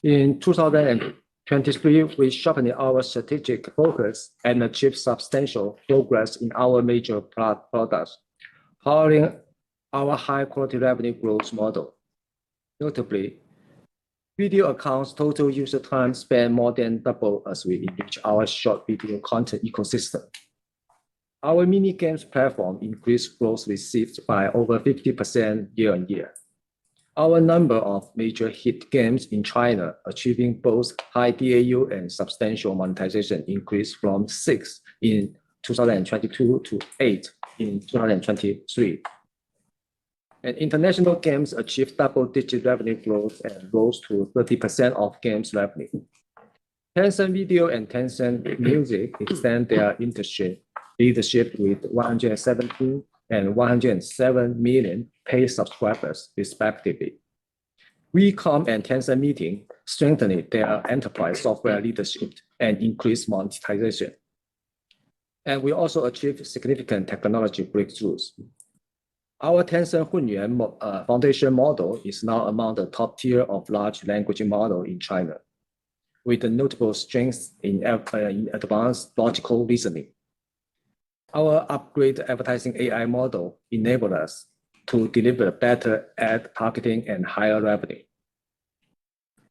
In 2023, we sharpened our strategic focus and achieved substantial progress in our major products, powering our high-quality revenue growth model. Notably, video accounts total user time spent more than double as we enrich our short video content ecosystem. Our mini games platform increased gross receipts by over 50% year-on-year. Our number of major hit games in China, achieving both high DAU and substantial monetization, increased from 6 in 2022 to 8 in 2023. And international games achieved double-digit revenue growth and rose to 30% of games revenue. Tencent Video and Tencent Music extend their industry leadership with 117 and 107 million paid subscribers, respectively. WeCom and Tencent Meeting strengthened their enterprise software leadership and increased monetization. And we also achieved significant technology breakthroughs. Our Tencent Hunyuan foundation model is now among the top tier of large language model in China, with a notable strength in advanced logical reasoning. Our upgraded advertising AI model enabled us to deliver better ad targeting and higher revenue.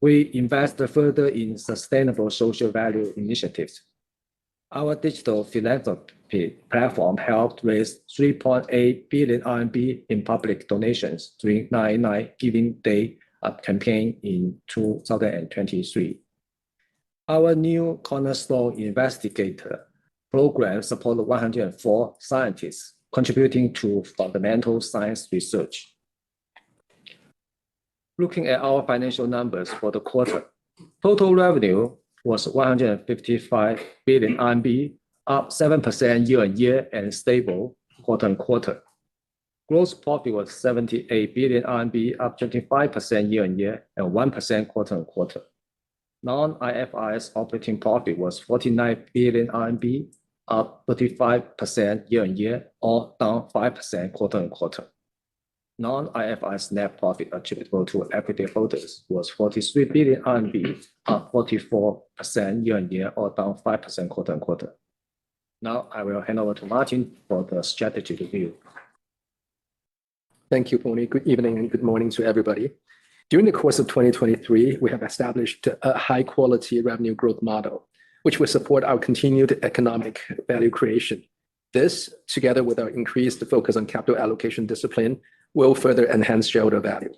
We invest further in sustainable social value initiatives. Our digital philanthropy platform helped raise 3.8 billion RMB in public donations during 99 Giving Day campaign in 2023. Our new Cornerstone Investigator program supported 104 scientists contributing to fundamental science research. Looking at our financial numbers for the quarter, total revenue was 155 billion RMB, up 7% year-on-year and stable quarter-on-quarter. Gross profit was 78 billion RMB, up 25% year-on-year and 1% quarter-on-quarter. Non-IFRS operating profit was 49 billion RMB, up 35% year-on-year or down 5% quarter-on-quarter. Non-IFRS net profit attributable to equity holders was 43 billion RMB, up 44% year-on-year or down 5% quarter-on-quarter. Now I will hand over to Martin for the strategy review. Thank you, Pony. Good evening and good morning to everybody. During the course of 2023, we have established a high-quality revenue growth model, which will support our continued economic value creation. This, together with our increased focus on capital allocation discipline, will further enhance shareholder value.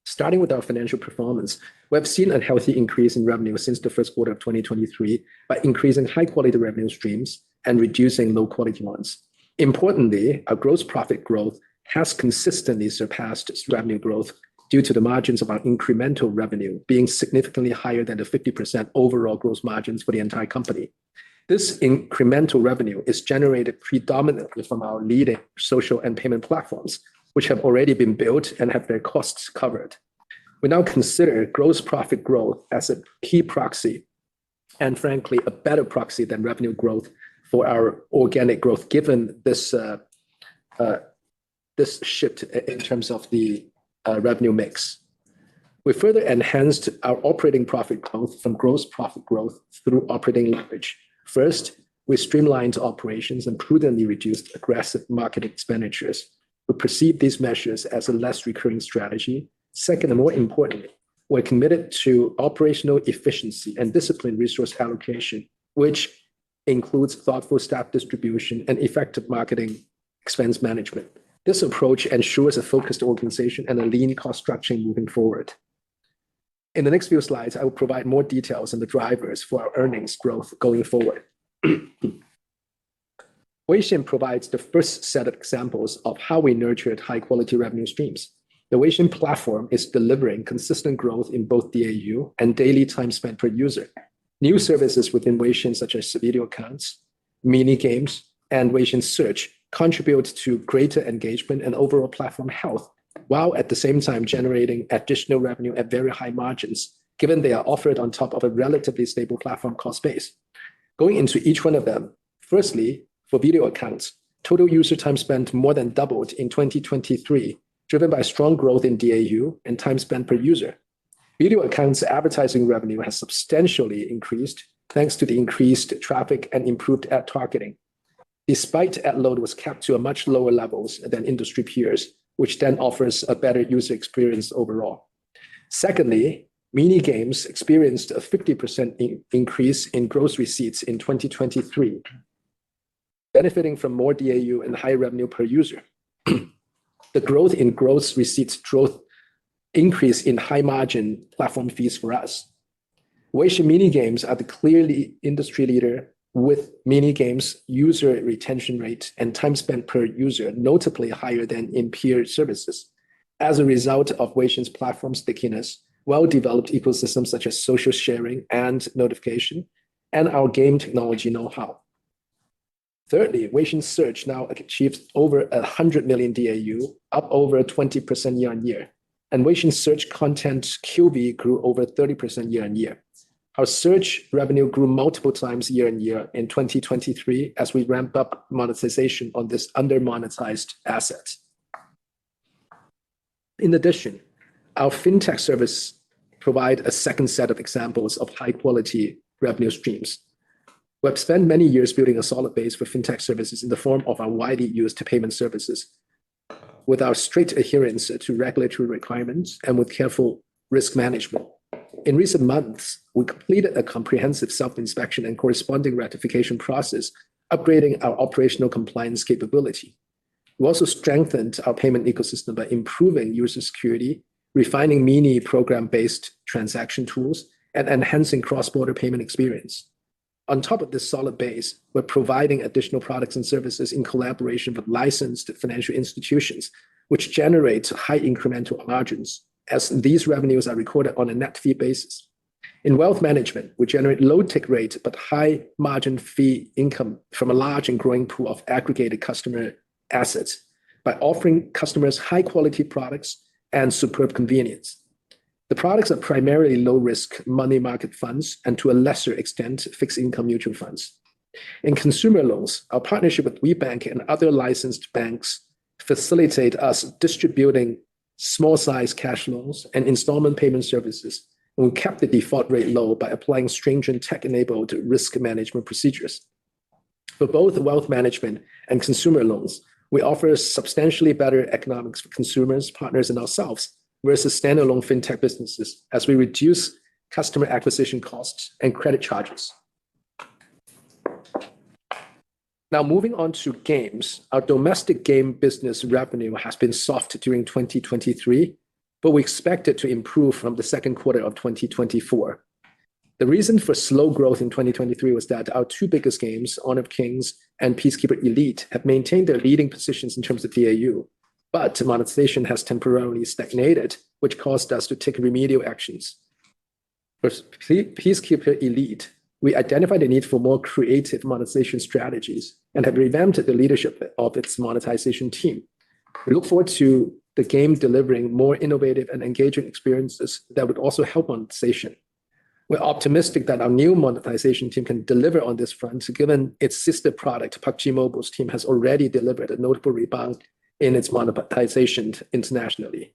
Starting with our financial performance, we have seen a healthy increase in revenue since the first quarter of 2023 by increasing high-quality revenue streams and reducing low-quality ones. Importantly, our gross profit growth has consistently surpassed revenue growth due to the margins of our incremental revenue being significantly higher than the 50% overall gross margins for the entire company. This incremental revenue is generated predominantly from our leading social and payment platforms, which have already been built and have their costs covered. We now consider gross profit growth as a key proxy and, frankly, a better proxy than revenue growth for our organic growth, given this shift in terms of the revenue mix. We further enhanced our operating profit growth from gross profit growth through operating leverage. First, we streamlined operations and prudently reduced aggressive marketing expenditures. We perceive these measures as a less recurring strategy. Second, and more importantly, we're committed to operational efficiency and disciplined resource allocation, which includes thoughtful staff distribution and effective marketing expense management. This approach ensures a focused organization and a lean cost structure moving forward. In the next few slides, I will provide more details on the drivers for our earnings growth going forward. Weixin provides the first set of examples of how we nurtured high-quality revenue streams. The Weixin platform is delivering consistent growth in both DAU and daily time spent per user. New services within Weixin, such as video accounts, mini games, and Weixin Search, contribute to greater engagement and overall platform health, while at the same time generating additional revenue at very high margins, given they are offered on top of a relatively stable platform cost base. Going into each one of them, firstly, for video accounts, total user time spent more than doubled in 2023, driven by strong growth in DAU and time spent per user. Video Accounts advertising revenue has substantially increased thanks to the increased traffic and improved ad targeting, despite ad load was kept to a much lower levels than industry peers, which then offers a better user experience overall. Secondly, mini games experienced a 50% increase in gross receipts in 2023, benefiting from more DAU and high revenue per user. The growth in gross receipts drove increase in high margin platform fees for us. Weixin mini games are the clearly industry leader with mini games user retention rate and time spent per user notably higher than in peer services. As a result of Weixin's platform stickiness, well-developed ecosystems such as social sharing and notification, and our game technology know-how. Thirdly, Weixin Search now achieves over 100 million DAU, up over 20% year-on-year, and Weixin Search content QV grew over 30% year-on-year. Our search revenue grew multiple times year-on-year in 2023 as we ramp up monetization on this under-monetized asset. In addition, our fintech service provide a second set of examples of high-quality revenue streams. We've spent many years building a solid base for fintech services in the form of our widely used payment services. With our strict adherence to regulatory requirements and with careful risk management. In recent months, we completed a comprehensive self-inspection and corresponding ratification process, upgrading our operational compliance capability. We also strengthened our payment ecosystem by improving user security, refining mini program-based transaction tools, and enhancing cross-border payment experience. On top of this solid base, we're providing additional products and services in collaboration with licensed financial institutions, which generate high incremental margins, as these revenues are recorded on a net fee basis. In wealth management, we generate low tick rate but high margin fee income from a large and growing pool of aggregated customer assets by offering customers high-quality products and superb convenience. The products are primarily low-risk money market funds and to a lesser extent, fixed income mutual funds. In consumer loans, our partnership with WeBank and other licensed banks facilitate us distributing small-size cash loans and installment payment services, and we kept the default rate low by applying stringent tech-enabled risk management procedures. For both wealth management and consumer loans, we offer substantially better economics for consumers, partners, and ourselves versus standalone fintech businesses as we reduce customer acquisition costs and credit charges. Now, moving on to games, our domestic game business revenue has been soft during 2023, but we expect it to improve from the second quarter of 2024. The reason for slow growth in 2023 was that our two biggest games, Honor of Kings and Peacekeeper Elite, have maintained their leading positions in terms of DAU, but monetization has temporarily stagnated, which caused us to take remedial actions. For Peacekeeper Elite, we identified the need for more creative monetization strategies and have revamped the leadership of its monetization team. We look forward to the game delivering more innovative and engaging experiences that would also help monetization. We're optimistic that our new monetization team can deliver on this front, given its sister product, PUBG Mobile's team has already delivered a notable rebound in its monetization internationally.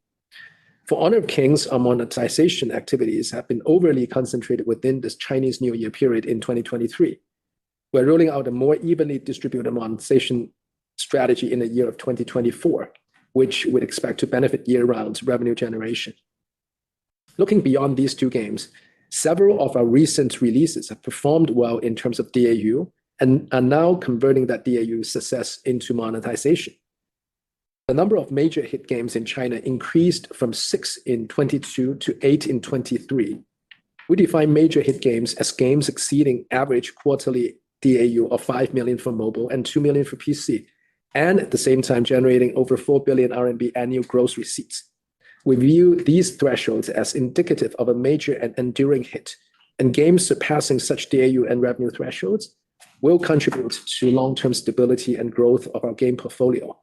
For Honor of Kings, our monetization activities have been overly concentrated within this Chinese New Year period in 2023. We're rolling out a more evenly distributed monetization strategy in the year of 2024, which we'd expect to benefit year-round revenue generation. Looking beyond these two games, several of our recent releases have performed well in terms of DAU and are now converting that DAU success into monetization. The number of major hit games in China increased from 6 in 22 to 8 in 23. We define major hit games as games exceeding average quarterly DAU of 5 million for mobile and 2 million for PC, and at the same time generating over 4 billion RMB annual gross receipts. We view these thresholds as indicative of a major and enduring hit, and games surpassing such DAU and revenue thresholds will contribute to long-term stability and growth of our game portfolio.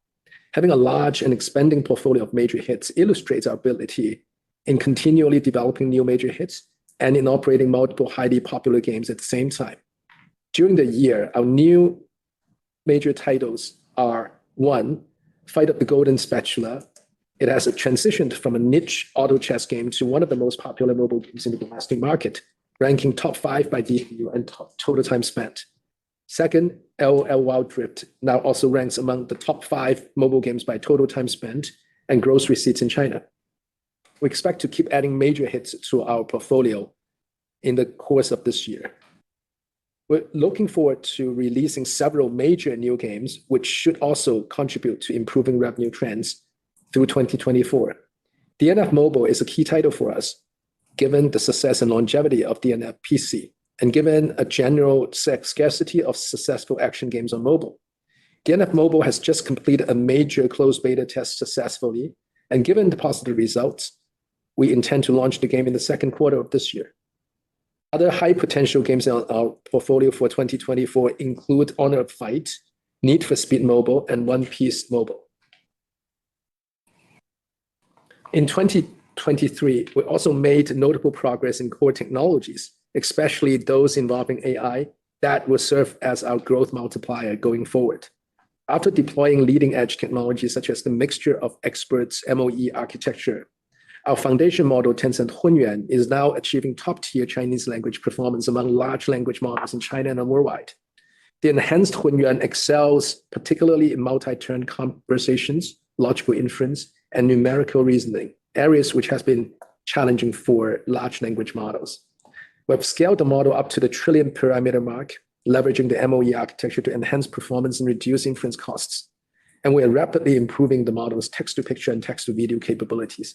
Having a large and expanding portfolio of major hits illustrates our ability in continually developing new major hits and in operating multiple highly popular games at the same time. During the year, our new major titles are 1. Fight of the Golden Spatula, It has transitioned from a niche auto chess game to one of the most popular mobile games in the domestic market, ranking top 5 by DPU and total time spent. Second, LOL Wild Drift now also ranks among the top 5 mobile games by total time spent and gross receipts in China. We expect to keep adding major hits to our portfolio in the course of this year. We're looking forward to releasing several major new games, which should also contribute to improving revenue trends through 2024. DNF Mobile is a key title for us, given the success and longevity of DNF PC, and given a general scarcity of successful action games on mobile. DNF Mobile has just completed a major closed beta test successfully, and given the positive results, we intend to launch the game in the second quarter of this year. Other high potential games in our portfolio for 2024 include Honor of Fight, Need for Speed Mobile, and One Piece Mobile. In 2023, we also made notable progress in core technologies, especially those involving AI, that will serve as our growth multiplier going forward. After deploying leading-edge technologies such as the mixture of experts MOE architecture, our foundation model, Tencent Hunyuan, is now achieving top-tier Chinese language performance among large language models in China and worldwide. The enhanced Hunyuan excels particularly in multi-turn conversations, logical inference, and numerical reasoning, areas which has been challenging for large language models. We've scaled the model up to the trillion parameter mark, leveraging the MOE architecture to enhance performance and reduce inference costs. And we are rapidly improving the model's text-to-picture and text-to-video capabilities.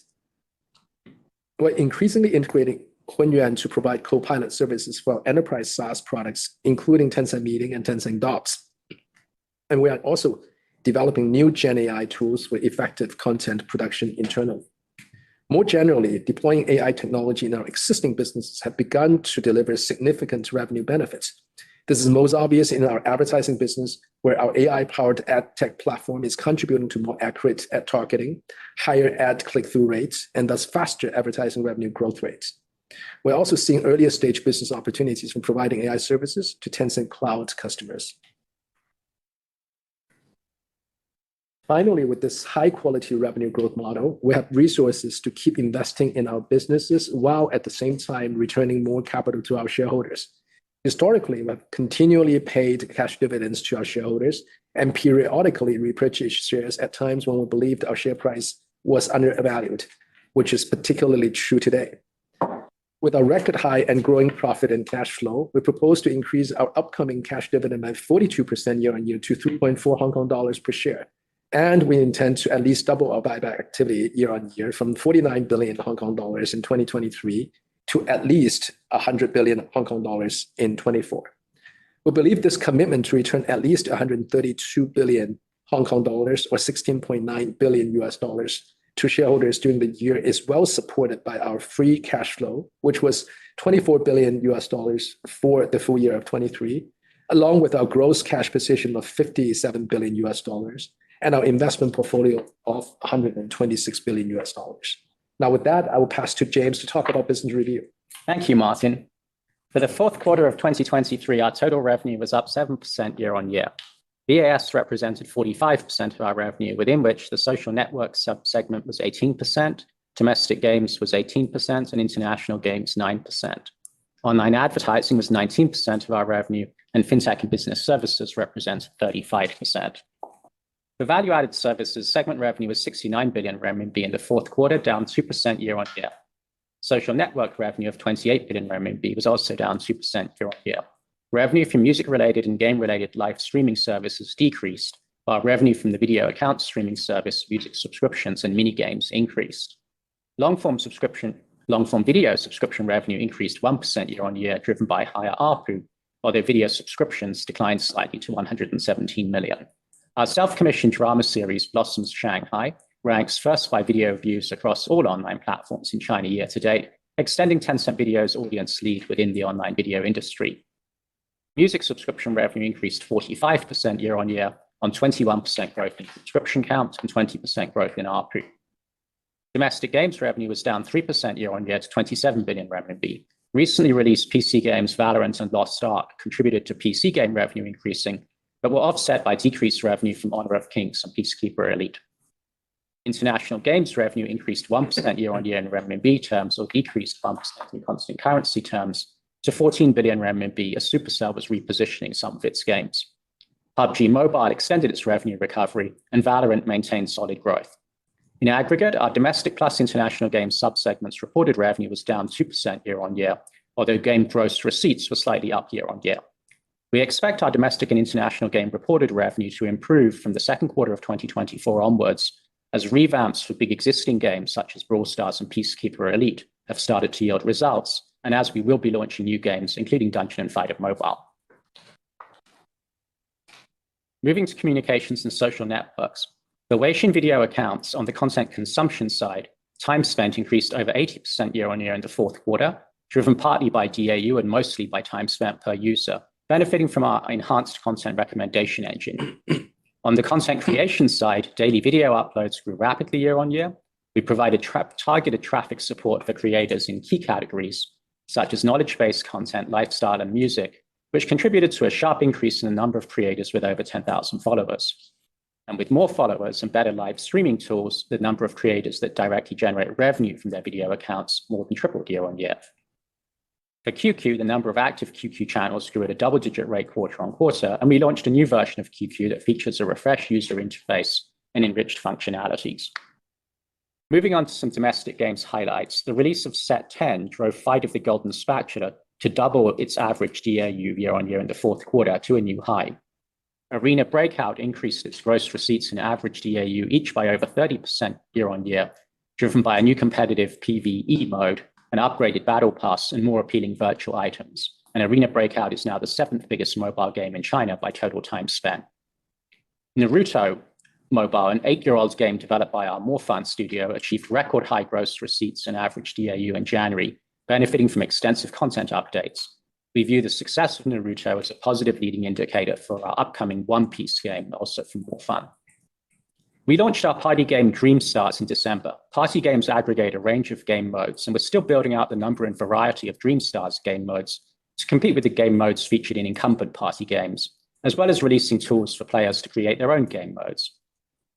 We're increasingly integrating Hunyuan to provide co-pilot services for enterprise SaaS products, including Tencent Meeting and Tencent Docs. And we are also developing new Gen AI tools for effective content production internally. More generally, deploying AI technology in our existing businesses have begun to deliver significant revenue benefits. This is most obvious in our advertising business, where our AI-powered ad tech platform is contributing to more accurate ad targeting, higher ad click-through rates, and thus faster advertising revenue growth rates. We're also seeing earlier stage business opportunities from providing AI services to Tencent Cloud customers. Finally, with this high-quality revenue growth model, we have resources to keep investing in our businesses while at the same time returning more capital to our shareholders. Historically, we have continually paid cash dividends to our shareholders and periodically repurchased shares at times when we believed our share price was undervalued, which is particularly true today. With our record high and growing profit and cash flow, we propose to increase our upcoming cash dividend by 42% year-on-year to 3.4 Hong Kong dollars per share. And we intend to at least double our buyback activity year-on-year from 49 billion Hong Kong dollars in 2023 to at least 100 billion Hong Kong dollars in 2024. We believe this commitment to return at least 132 billion Hong Kong dollars or $16.9 billion to shareholders during the year is well supported by our free cash flow, which was $24 billion for the full year of 2023, along with our gross cash position of $57 billion and our investment portfolio of $126 billion. Now, with that, I will pass to James to talk about business review. Thank you, Martin. For the fourth quarter of 2023, our total revenue was up 7% year-on-year. VAS represented 45% of our revenue, within which the social network subsegment was 18%, domestic games was 18%, and international games 9%. Online advertising was 19% of our revenue, and fintech and business services represented 35%. For value-added services, segment revenue was 69 billion RMB in the fourth quarter, down 2% year-on-year. Social network revenue of 28 billion RMB was also down 2% year-on-year. Revenue from music-related and game-related live streaming services decreased, while revenue from the video account streaming service, music subscriptions, and mini-games increased. Long-form video subscription revenue increased 1% year-on-year, driven by higher ARPU, while their video subscriptions declined slightly to 117 million. Our self-commissioned drama series, Blossoms Shanghai, ranks first by video views across all online platforms in China year to date, extending Tencent Video's audience lead within the online video industry. Music subscription revenue increased 45% year-on-year on 21% growth in subscription count and 20% growth in ARPU. Domestic games revenue was down 3% year-on-year to 27 billion RMB. Recently released PC games Valorant and Lost Ark contributed to PC game revenue increasing, but were offset by decreased revenue from Honor of Kings and Peacekeeper Elite. International games revenue increased 1% year-on-year in renminbi terms, or decreased 1% in constant currency terms, to 14 billion renminbi as Supercell was repositioning some of its games. PUBG Mobile extended its revenue recovery, and Valorant maintained solid growth. In aggregate, our domestic plus international games subsegments reported revenue was down 2% year-on-year, although game gross receipts were slightly up year-on-year. We expect our domestic and international game reported revenue to improve from the second quarter of 2024 onwards, as revamps for big existing games such as Brawl Stars and Peacekeeper Elite have started to yield results, and as we will be launching new games, including Dungeon and Fighter Mobile. Moving to communications and social networks, the Weixin video accounts on the content consumption side, time spent increased over 80% year-on-year in the fourth quarter, driven partly by DAU and mostly by time spent per user, benefiting from our enhanced content recommendation engine. On the content creation side, daily video uploads grew rapidly year-on-year. We provided targeted traffic support for creators in key categories, such as knowledge-based content, lifestyle, and music, which contributed to a sharp increase in the number of creators with over 10,000 followers. And with more followers and better live streaming tools, the number of creators that directly generate revenue from their video accounts more than tripled year-on-year. For QQ, the number of active QQ channels grew at a double-digit rate quarter-on-quarter, and we launched a new version of QQ that features a refreshed user interface and enriched functionalities. Moving on to some domestic games highlights, the release of Set 10 drove Fight of the Golden Spatula to double its average DAU year-on-year in the fourth quarter to a new high. Arena Breakout increased its gross receipts and average DAU each by over 30% year-on-year, driven by a new competitive PvE mode, an upgraded battle pass, and more appealing virtual items. And Arena Breakout is now the 7th biggest mobile game in China by total time spent. Naruto Mobile, an 8-year-old game developed by our More Fun studio, achieved record high gross receipts and average DAU in January, benefiting from extensive content updates. We view the success of Naruto as a positive leading indicator for our upcoming One Piece game, also from More Fun. We launched our party game Dream Stars in December. Party games aggregate a range of game modes, and we're still building out the number and variety of Dream Stars game modes to compete with the game modes featured in incumbent party games, as well as releasing tools for players to create their own game modes.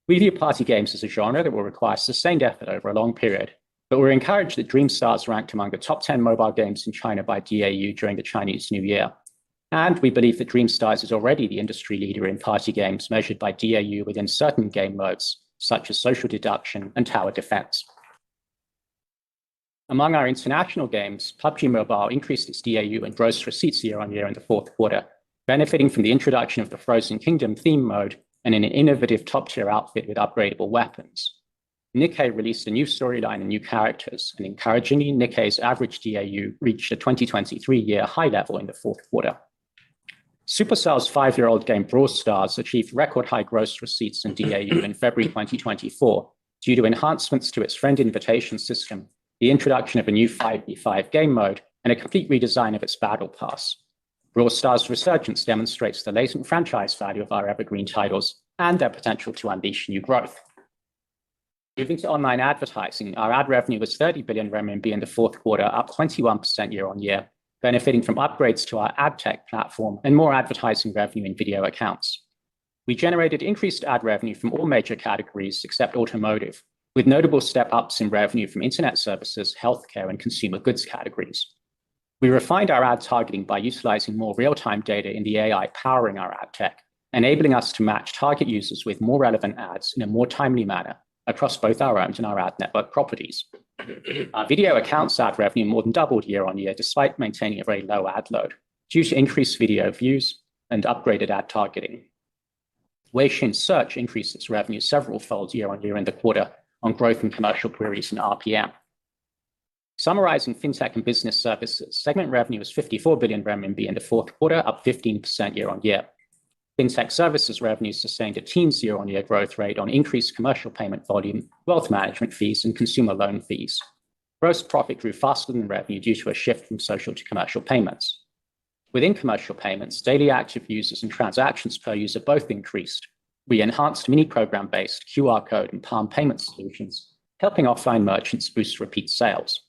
We view party games as a genre that will require sustained effort over a long period, but we're encouraged that Dream Stars ranked among the top 10 mobile games in China by DAU during the Chinese New Year. And we believe that Dream Stars is already the industry leader in party games measured by DAU within certain game modes, such as social deduction and tower defense. Among our international games, PUBG Mobile increased its DAU and gross receipts year-on-year in the fourth quarter, benefiting from the introduction of the Frozen Kingdom theme mode and an innovative top-tier outfit with upgradable weapons. Nikkei released a new storyline and new characters, and encouragingly, Nikkei's average DAU reached a 2023 year high level in the fourth quarter. Supercell's 5-year-old game Brawl Stars achieved record high gross receipts and DAU in February 2024 due to enhancements to its friend invitation system, the introduction of a new 5v5 game mode, and a complete redesign of its battle pass. Brawl Stars' resurgence demonstrates the latent franchise value of our evergreen titles and their potential to unleash new growth. Moving to online advertising, our ad revenue was 30 billion renminbi in the fourth quarter, up 21% year-on-year, benefiting from upgrades to our ad tech platform and more advertising revenue in video accounts. We generated increased ad revenue from all major categories except automotive, with notable step-ups in revenue from internet services, healthcare, and consumer goods categories. We refined our ad targeting by utilizing more real-time data in the AI powering our ad tech, enabling us to match target users with more relevant ads in a more timely manner across both our own and our ad network properties. Our video accounts ad revenue more than doubled year-on-year despite maintaining a very low ad load due to increased video views and upgraded ad targeting. Weixin Search increased its revenue several folds year-on-year in the quarter on growth in commercial queries and RPM. Summarizing fintech and business services, segment revenue was 54 billion renminbi in the fourth quarter, up 15% year-on-year. Fintech services revenue sustained a teens year-on-year growth rate on increased commercial payment volume, wealth management fees, and consumer loan fees. Gross profit grew faster than revenue due to a shift from social to commercial payments. Within commercial payments, daily active users and transactions per user both increased. We enhanced mini-program-based QR code and palm payment solutions, helping offline merchants boost repeat sales.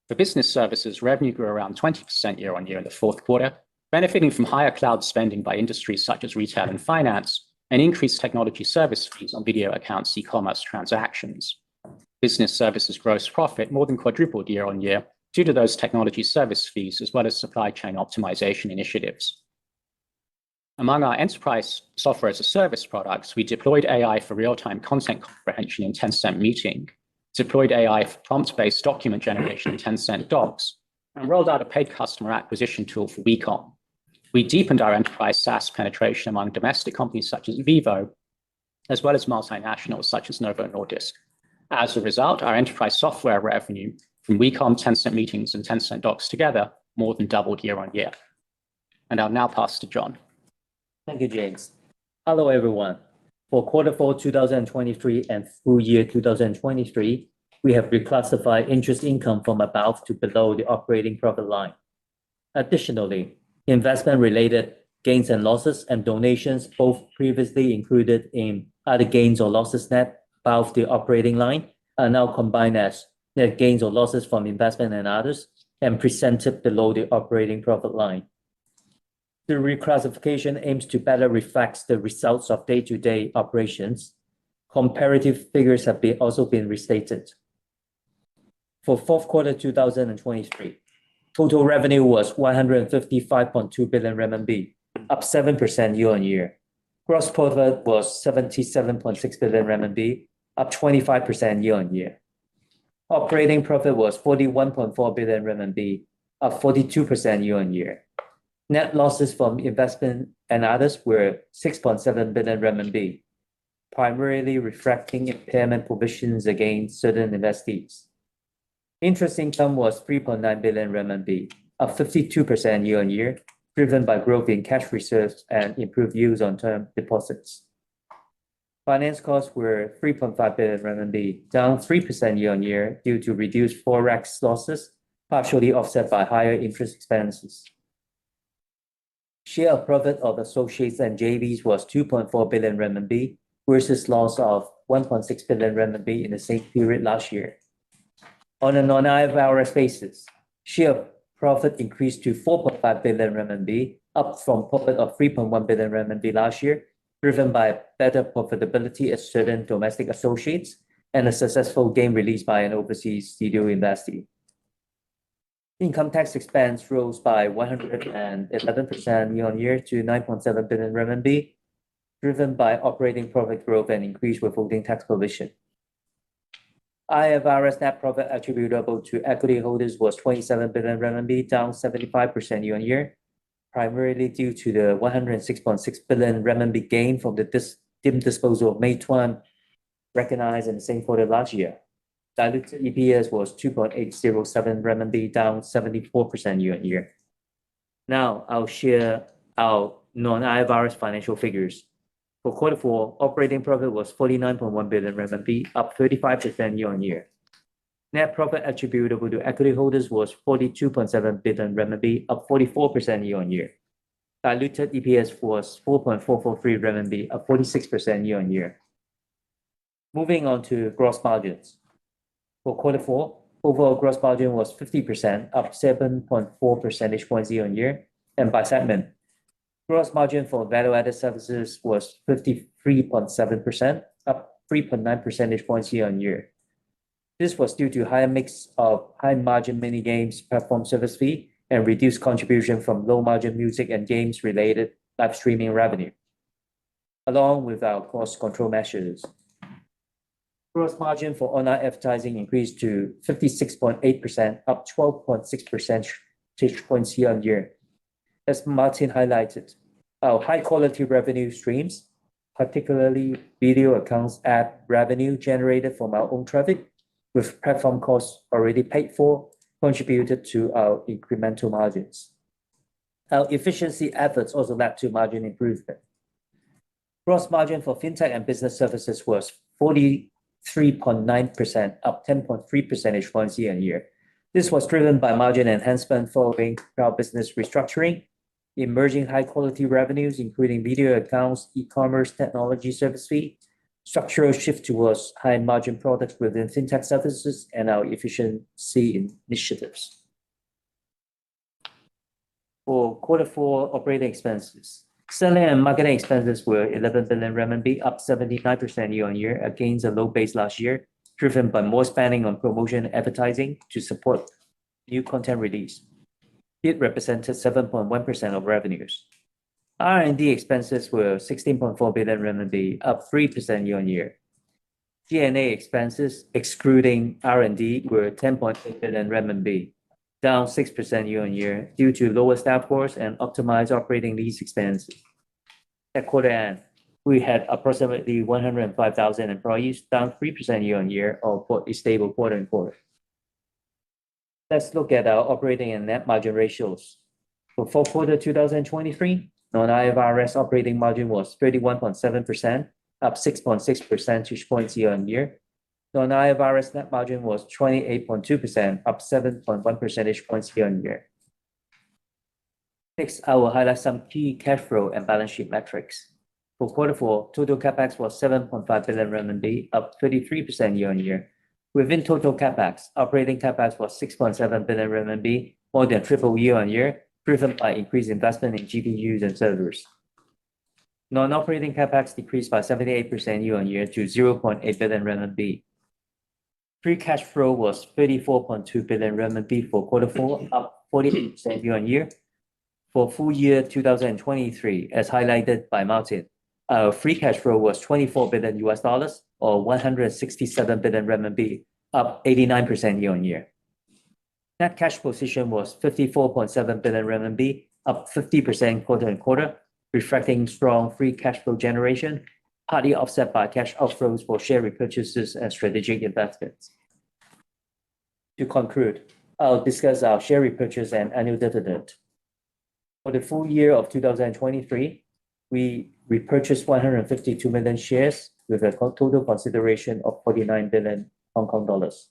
For business services, revenue grew around 20% year-on-year in the fourth quarter, benefiting from higher cloud spending by industries such as retail and finance, and increased technology service fees on video accounts e-commerce transactions. Business services gross profit more than quadrupled year-on-year due to those technology service fees as well as supply chain optimization initiatives. Among our enterprise software as a service products, we deployed AI for real-time content comprehension in Tencent Meeting, deployed AI for prompt-based document generation in Tencent Docs, and rolled out a paid customer acquisition tool for WeCom. We deepened our enterprise SaaS penetration among domestic companies such as Vivo, as well as multinationals such as Novo Nordisk. As a result, our enterprise software revenue from WeCom, Tencent Meetings, and Tencent Docs together more than doubled year-on-year. And I'll now pass to John. Thank you, James. Hello, everyone. For Q4 2023 and full year 2023, we have reclassified interest income from above to below the operating profit line. Additionally, investment-related gains and losses and donations, both previously included in other gains or losses net above the operating line, are now combined as net gains or losses from investment and others and presented below the operating profit line. The reclassification aims to better reflect the results of day-to-day operations. Comparative figures have also been restated. For fourth quarter 2023, total revenue was 155.2 billion RMB, up 7% year-on-year. Gross profit was 77.6 billion RMB, up 25% year-on-year. Operating profit was 41.4 billion RMB, up 42% year-on-year. Net losses from investment and others were 6.7 billion RMB, primarily reflecting impairment provisions against certain investees. Interest income was 3.9 billion RMB, up 52% year-on-year, driven by growth in cash reserves and improved yields on term deposits. Finance costs were 3.5 billion RMB, down 3% year-on-year due to reduced forex losses, partially offset by higher interest expenses. Share of profit of associates and JVs was 2.4 billion RMB versus loss of 1.6 billion RMB in the same period last year. On a non-IFRS basis, share of profit increased to 4.5 billion RMB, up from profit of 3.1 billion RMB last year, driven by better profitability at certain domestic associates and a successful game released by an overseas studio investee. Income tax expense rose by 111% year-on-year to 9.7 billion RMB, driven by operating profit growth and increased withholding tax provision. IFRS net profit attributable to equity holders was 27 billion RMB, down 75% year-on-year, primarily due to the 106.6 billion RMB gain from the deemed disposal of Meituan recognized in the same quarter last year. Diluted EPS was 2.807 RMB, down 74% year-on-year. Now I'll share our non-IFRS financial figures. For Q4, operating profit was 49.1 billion RMB, up 35% year-on-year. Net profit attributable to equity holders was 42.7 billion RMB, up 44% year-on-year. Diluted EPS was 4.443 RMB, up 46% year-on-year. Moving on to gross margins. For Q4, overall gross margin was 50%, up 7.4 percentage points year-on-year, and by segment, gross margin for value-added services was 53.7%, up 3.9 percentage points year-on-year. This was due to higher mix of high-margin mini-games platform service fee and reduced contribution from low-margin music and games-related live streaming revenue, along with our cost control measures. Gross margin for online advertising increased to 56.8%, up 12.6 percentage points year-on-year. As Martin highlighted, our high-quality revenue streams, particularly video accounts ad revenue generated from our own traffic, with platform costs already paid for, contributed to our incremental margins. Our efficiency efforts also led to margin improvement. Gross margin for fintech and business services was 43.9%, up 10.3 percentage points year-on-year. This was driven by margin enhancement following our business restructuring, emerging high-quality revenues, including video accounts, e-commerce technology service fee, structural shift towards high-margin products within fintech services, and our efficiency initiatives. For Q4 operating expenses, Selling and marketing expenses were 11 billion RMB, up 79% year-on-year against a low base last year, driven by more spending on promotion advertising to support new content release. It represented 7.1% of revenues. R&D expenses were 16.4 billion RMB, up 3% year-on-year. G&A expenses, excluding R&D, were 10.8 billion RMB, down 6% year-on-year due to lower staff costs and optimized operating lease expenses. At quarter end, we had approximately 105,000 employees, down 3% year-on-year, or a stable quarter-on-quarter. Let's look at our operating and net margin ratios. For fourth quarter 2023, non-IFRS operating margin was 31.7%, up 6.6 percentage points year-on-year. Non-IFRS net margin was 28.2%, up 7.1 percentage points year-on-year. Next, I will highlight some key cash flow and balance sheet metrics. For quarter four, total CapEx was 7.5 billion RMB, up 33% year-on-year. Within total CapEx, operating CapEx was 6.7 billion RMB, more than triple year-on-year, driven by increased investment in GPUs and servers. Non-operating CapEx decreased by 78% year-on-year to 0.8 billion RMB. Free cash flow was 34.2 billion RMB for quarter four, up 48% year-on-year. For full year 2023, as highlighted by Martin, our free cash flow was $24 billion, or 167 billion RMB, up 89% year-on-year. Net cash position was 54.7 billion RMB, up 50% quarter-on-quarter, reflecting strong free cash flow generation, partly offset by cash outflows for share repurchases and strategic investments. To conclude, I'll discuss our share repurchase and annual dividend. For the full year of 2023, we repurchased 152 million shares with a total consideration of 49 billion Hong Kong dollars.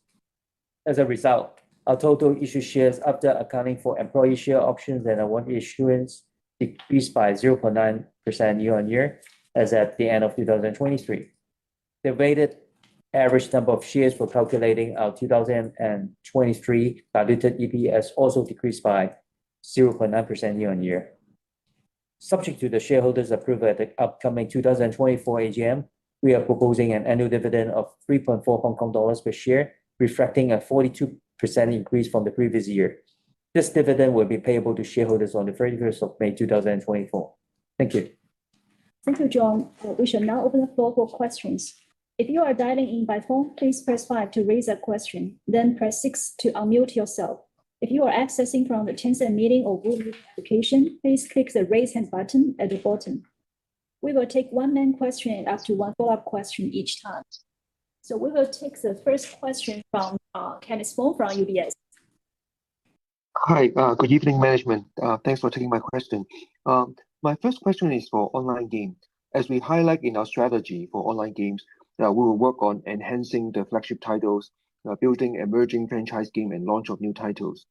As a result, our total issued shares after accounting for employee share options and award issuance decreased by 0.9% year-on-year as at the end of 2023. The weighted average number of shares for calculating our 2023 diluted EPS also decreased by 0.9% year-on-year. Subject to the shareholders' approval at the upcoming 2024 AGM, we are proposing an annual dividend of 3.4 Hong Kong dollars per share, reflecting a 42% increase from the previous year. This dividend will be payable to shareholders on the 31st of May 2024. Thank you. Thank you, John. We shall now open the floor for questions. If you are dialing in by phone, please press 5 to raise a question, then press 6 to unmute yourself. If you are accessing from the Tencent meeting or Google application, please click the raise hand button at the bottom. We will take one main question and up to one follow-up question each time. So we will take the first question from Kenneth Fong from UBS. Hi, good evening, management. Thanks for taking my question. My first question is for online game. As we highlight in our strategy for online games, we will work on enhancing the flagship titles, building emerging franchise game, and launch of new titles.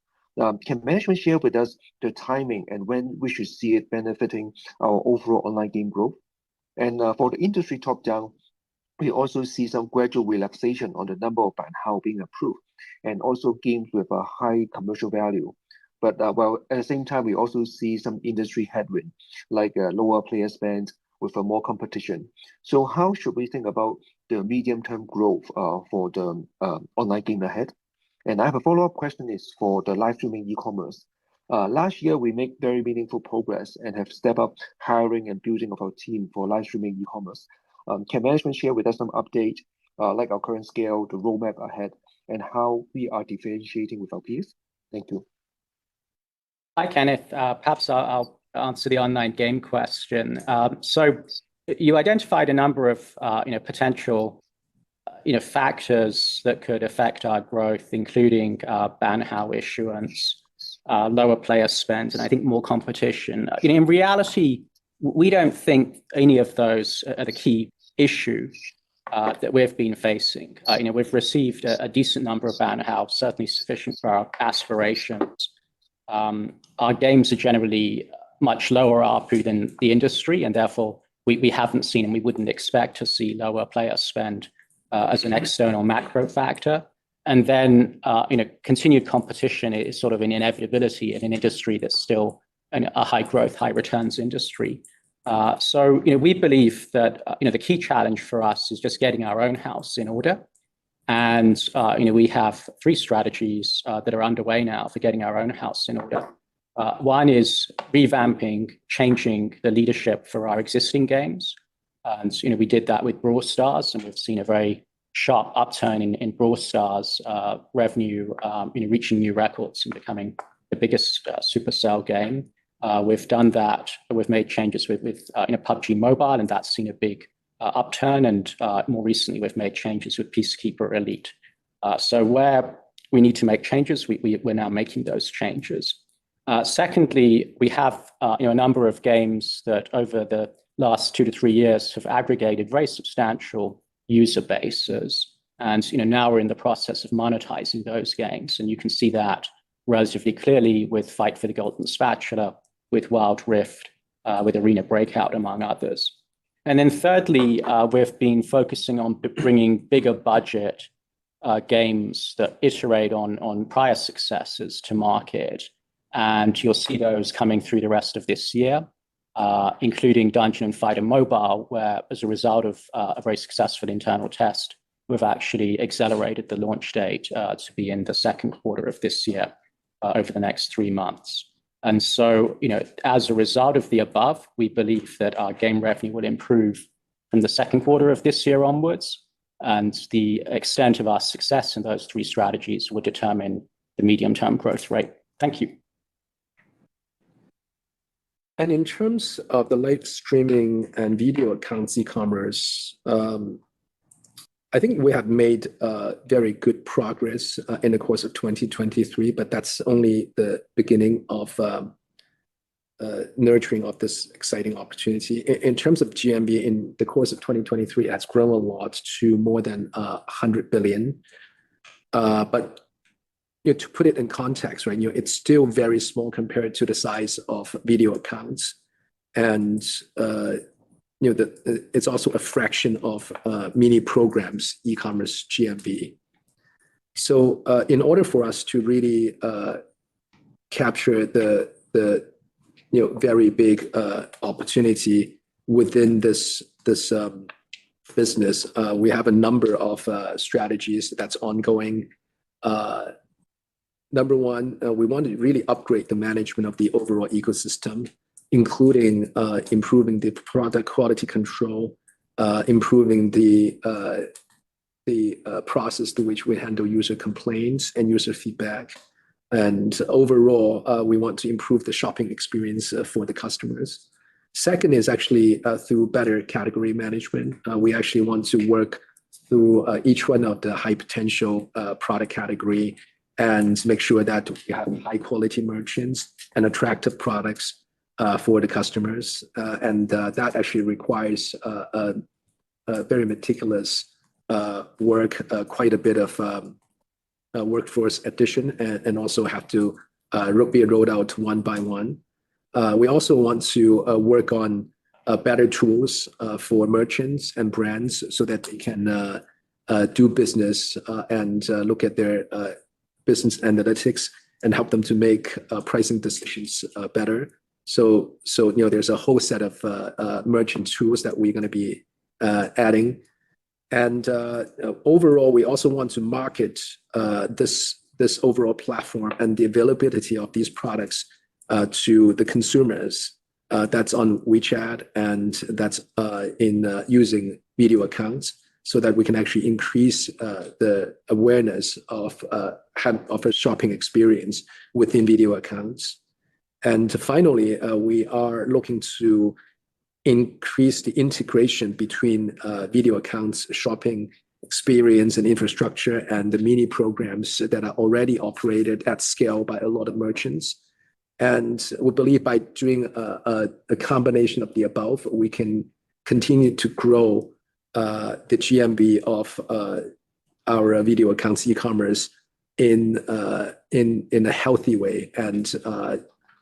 Can management share with us the timing and when we should see it benefiting our overall online game growth? And for the industry top-down, we also see some gradual relaxation on the number of ban hao being approved, and also games with a high commercial value. But well, at the same time, we also see some industry headwind, like lower player spend with more competition. So how should we think about the medium-term growth for the online game ahead? And I have a follow-up question is for the live streaming e-commerce. Last year, we made very meaningful progress and have stepped up hiring and building of our team for live streaming e-commerce. Can management share with us some update, like our current scale, the roadmap ahead, and how we are differentiating with our peers? Thank you. Hi, Kenneth. Perhaps I'll answer the online game question. So you identified a number of potential factors that could affect our growth, including ban hao issuance, lower player spend, and I think more competition. In reality, we don't think any of those are the key issue that we've been facing. We've received a decent number of ban hao, certainly sufficient for our aspirations. Our games are generally much lower ARPU than the industry, and therefore we haven't seen and we wouldn't expect to see lower player spend as an external macro factor. And then continued competition is sort of an inevitability in an industry that's still a high growth, high returns industry. We believe that the key challenge for us is just getting our own house in order. And we have three strategies that are underway now for getting our own house in order. One is revamping, changing the leadership for our existing games. And we did that with Brawl Stars, and we've seen a very sharp upturn in Brawl Stars revenue, reaching new records and becoming the biggest Supercell game. We've done that. We've made changes with PUBG Mobile, and that's seen a big upturn. And more recently, we've made changes with Peacekeeper Elite. So where we need to make changes, we're now making those changes. Secondly, we have a number of games that over the last 2 to 3 years have aggregated very substantial user bases. And now we're in the process of monetizing those games. And you can see that relatively clearly with Fight for the Golden Spatula, with Wild Rift, with Arena Breakout, among others. And then thirdly, we've been focusing on bringing bigger budget games that iterate on prior successes to market. And you'll see those coming through the rest of this year, including Dungeon and Fighter Mobile, where as a result of a very successful internal test, we've actually accelerated the launch date to be in the second quarter of this year over the next 3 months. And so, as a result of the above, we believe that our game revenue will improve from the second quarter of this year onwards. And the extent of our success in those three strategies will determine the medium-term growth rate. Thank you. And in terms of the live streaming and video accounts e-commerce, I think we have made very good progress in the course of 2023, but that's only the beginning of nurturing of this exciting opportunity. In terms of GMV, in the course of 2023, it has grown a lot to more than 100 billion. But to put it in context, right, it's still very small compared to the size of video accounts, and it's also a fraction of mini programs e-commerce GMV. So, in order for us to really capture the very big opportunity within this business, we have a number of strategies that's ongoing. Number one, we want to really upgrade the management of the overall ecosystem, including improving the product quality control, improving the process through which we handle user complaints and user feedback. And overall, we want to improve the shopping experience for the customers. Second is actually through better category management. We actually want to work through each one of the high potential product category and make sure that we have high quality merchants and attractive products for the customers. And that actually requires a very meticulous work, quite a bit of workforce addition, and also have to be rolled out one by one. We also want to work on better tools for merchants and brands so that they can do business and look at their business analytics and help them to make pricing decisions better. So there's a whole set of merchant tools that we're going to be adding. And overall, we also want to market this overall platform and the availability of these products to the consumers. That's on WeChat, and that's in using video accounts, so that we can actually increase the awareness of a shopping experience within video accounts. And finally, we are looking to increase the integration between video accounts, shopping experience and infrastructure, and the mini programs that are already operated at scale by a lot of merchants. And we believe by doing a combination of the above, we can continue to grow the GMV of our video accounts e-commerce in a healthy way. And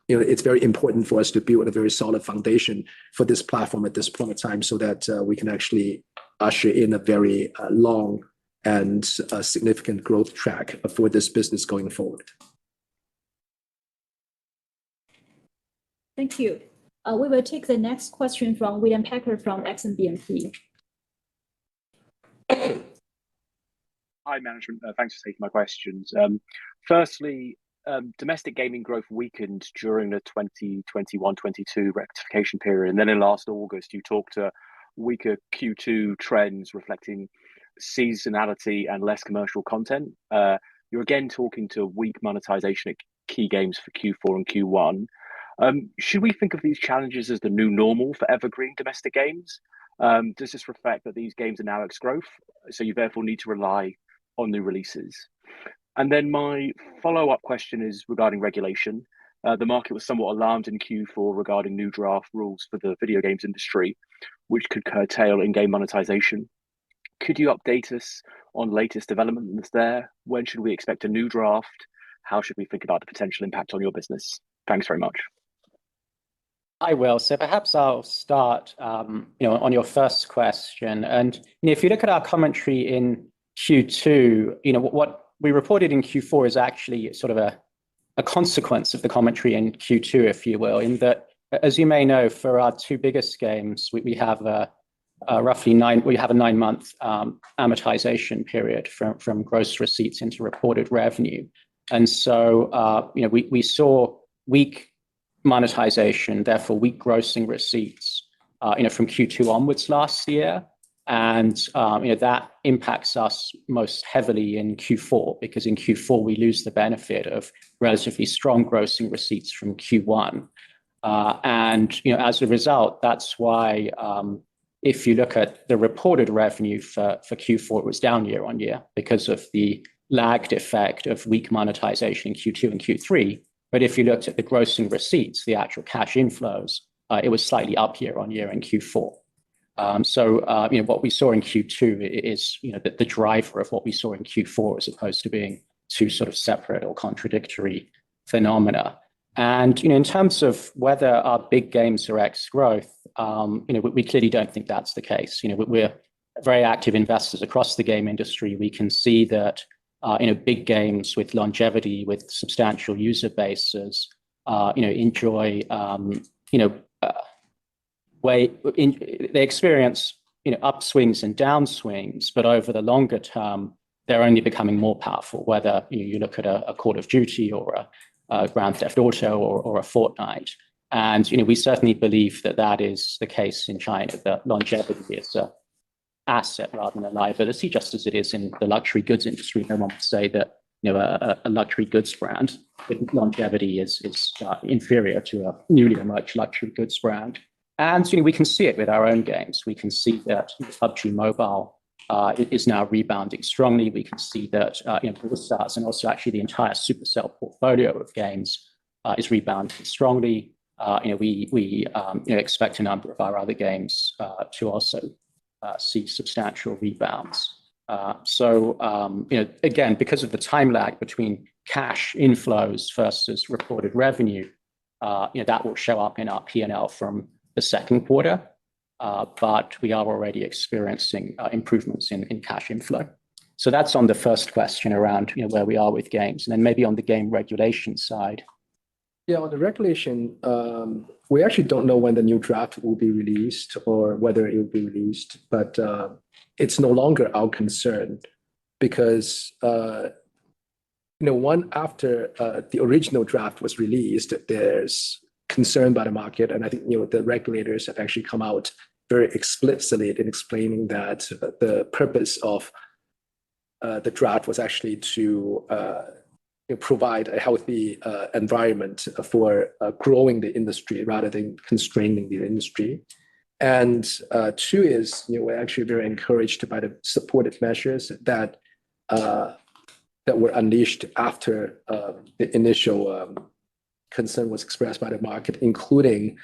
it's very important for us to build a very solid foundation for this platform at this point in time, so that we can actually usher in a very long and significant growth track for this business going forward. Thank you. We will take the next question from William Packer from Exxon BNP. Hi, management. Thanks for taking my questions. Firstly, domestic gaming growth weakened during the 2021-22 rectification period, and then in last August, you talked to weaker Q2 trends reflecting seasonality and less commercial content. You're again talking to weak monetization at key games for Q4 and Q1. Should we think of these challenges as the new normal for evergreen domestic games? Does this reflect that these games are now ex growth, so you therefore need to rely on new releases? And then my follow-up question is regarding regulation. The market was somewhat alarmed in Q4 regarding new draft rules for the video games industry, which could curtail in-game monetization. Could you update us on latest developments there? When should we expect a new draft? How should we think about the potential impact on your business? Thanks very much. I will. So perhaps I'll start, on your first question. And if you look at our commentary in Q2, what we reported in Q4 is actually sort of a consequence of the commentary in Q2, if you will, in that, as you may know, for our two biggest games, we have a 9-month amortization period from gross receipts into reported revenue. And so, we saw weak monetization, therefore weak grossing receipts, from Q2 onwards last year. And, that impacts us most heavily in Q4, because in Q4, we lose the benefit of relatively strong grossing receipts from Q1. And, as a result, that's why, if you look at the reported revenue for Q4, it was down year on year because of the lagged effect of weak monetization in Q2 and Q3. But if you looked at the grossing receipts, the actual cash inflows, it was slightly up year on year in Q4. So, what we saw in Q2 is, the driver of what we saw in Q4, as opposed to being two sort of separate or contradictory phenomena. And, in terms of whether our big games are ex growth, we clearly don't think that's the case. We're very active investors across the game industry. We can see that, big games with longevity, with substantial user bases, enjoy, they experience, upswings and downswings, but over the longer term, they're only becoming more powerful, whether you look at a Call of Duty or a Grand Theft Auto or a Fortnite. And, we certainly believe that that is the case in China, that longevity is an asset rather than a liability, just as it is in the luxury goods industry. No one would say that, a luxury goods brand with longevity is inferior to a newly emerged luxury goods brand. And, we can see it with our own games. We can see that PUBG Mobile is now rebounding strongly. We can see that, Brawl Stars and also actually the entire Supercell portfolio of games is rebounding strongly. We expect a number of our other games to also see substantial rebounds. So, again, because of the time lag between cash inflows versus reported revenue, that will show up in our P&L from the second quarter. But we are already experiencing improvements in cash inflow. So that's on the first question around, where we are with games. And then maybe on the game regulation side. Yeah, on the regulation, we actually don't know when the new draft will be released or whether it will be released, but it's no longer our concern because, after the original draft was released, there's concern by the market. And I think, the regulators have actually come out very explicitly in explaining that the purpose of the draft was actually to provide a healthy environment for growing the industry rather than constraining the industry. And two is, we're actually very encouraged by the supportive measures that were unleashed after the initial concern was expressed by the market, including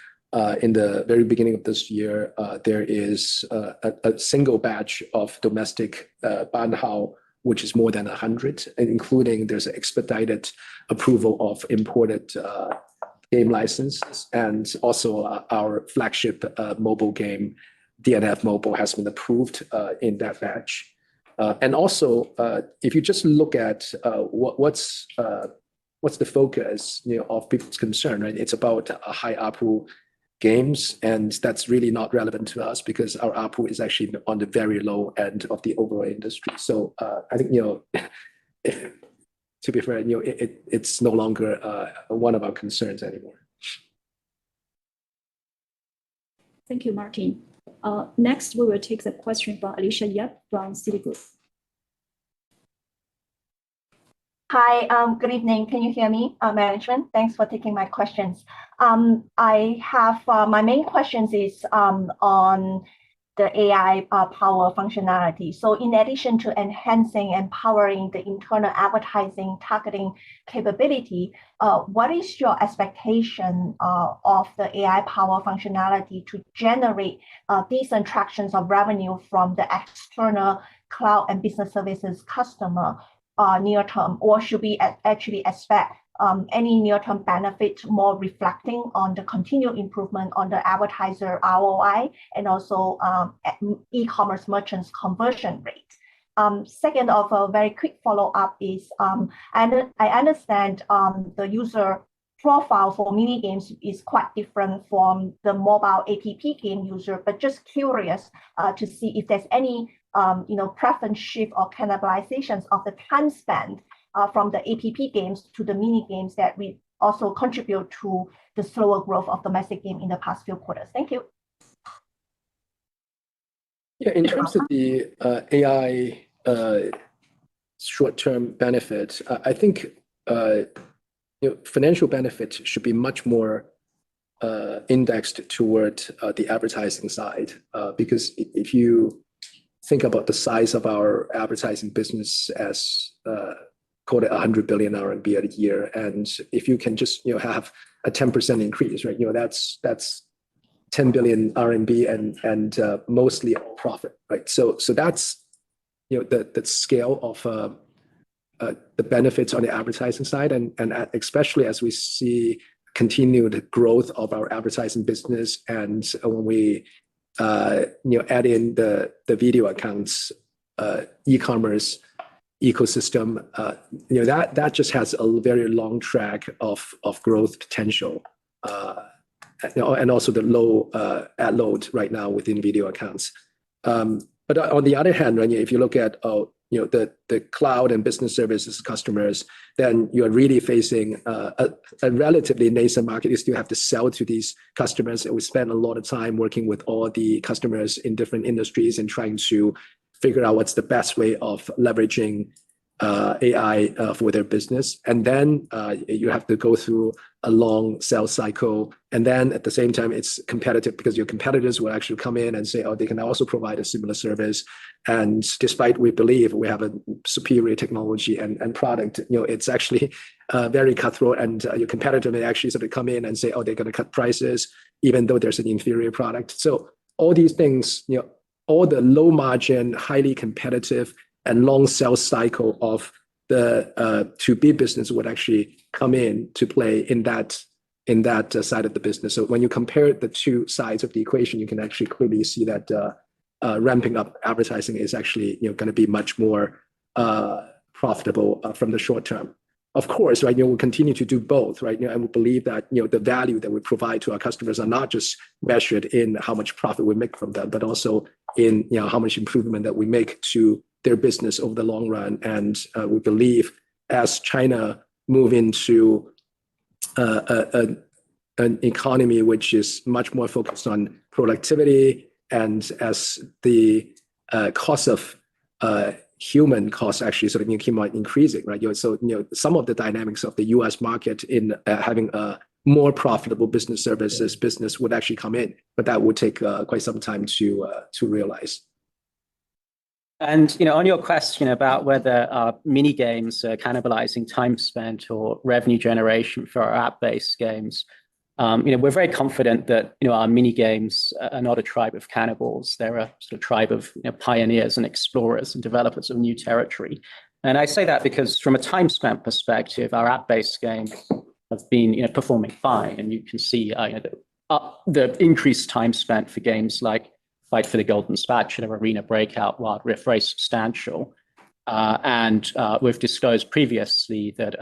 in the very beginning of this year, there is a single batch of domestic banhao, which is more than 100, including there's an expedited approval of imported game licenses. And also our flagship mobile game, DNF Mobile, has been approved in that batch. And also, if you just look at what's the focus of people's concern, right? It's about a high ARPU games, and that's really not relevant to us because our ARPU is actually on the very low end of the overall industry. So I think, to be fair, it's no longer one of our concerns anymore. Thank you, Martin. Next, we will take the question from Alicia Yap from Citigroup. Hi, good evening. Can you hear me, management? Thanks for taking my questions. I have my main questions is on the AI power functionality. So in addition to enhancing and powering the internal advertising targeting capability, what is your expectation of the AI power functionality to generate decent tractions of revenue from the external cloud and business services customer near term, or should we actually expect any near-term benefit more reflecting on the continued improvement on the advertiser ROI and also e-commerce merchants conversion rate? Second of a very quick follow-up is I understand the user profile for mini games is quite different from the mobile app game user, but just curious to see if there's any preference shift or cannibalizations of the time spent from the app games to the mini games that we also contribute to the slower growth of domestic game in the past few quarters. Thank you. Yeah, in terms of the AI short-term benefit, I think financial benefit should be much more indexed toward the advertising side, because if you think about the size of our advertising business as call it 100 billion RMB a year, and if you can just have a 10% increase, right? That's 10 billion RMB and mostly all profit, right? So that's the scale of the benefits on the advertising side, and especially as we see continued growth of our advertising business, and when we add in the video accounts e-commerce ecosystem, that just has a very long track of growth potential, and also the low ad load right now within video accounts. But on the other hand, right, if you look at the cloud and business services customers, then you are really facing a relatively nascent market. You still have to sell to these customers, and we spend a lot of time working with all the customers in different industries and trying to figure out what's the best way of leveraging AI for their business. And then you have to go through a long sales cycle. And then at the same time, it's competitive because your competitors will actually come in and say, oh, they can also provide a similar service. And despite we believe we have a superior technology and product, it's actually very cutthroat. And your competitor may actually sort of come in and say, oh, they're going to cut prices, even though there's an inferior product. So all these things, all the low margin, highly competitive and long sales cycle of the 2B business would actually come in to play in that side of the business. So when you compare the two sides of the equation, you can actually clearly see that ramping up advertising is actually going to be much more profitable from the short term. Of course, right, we'll continue to do both, right? And we believe that the value that we provide to our customers are not just measured in how much profit we make from them, but also in how much improvement that we make to their business over the long run. And we believe as China move into an economy which is much more focused on productivity, and as the cost of human costs actually sort of keep on increasing, right? So some of the dynamics of the U.S. market in having a more profitable business services business would actually come in, but that would take quite some time to realize. And on your question about whether mini games are cannibalizing time spent or revenue generation for our app-based games, we're very confident that our mini games are not a tribe of cannibals. They're a sort of tribe of pioneers and explorers and developers of new territory. And I say that because from a time spent perspective, our app-based games have been performing fine, and you can see the increased time spent for games like Fight for the Golden Spatula, Arena Breakout, Wild Rift, very substantial. And we've disclosed previously that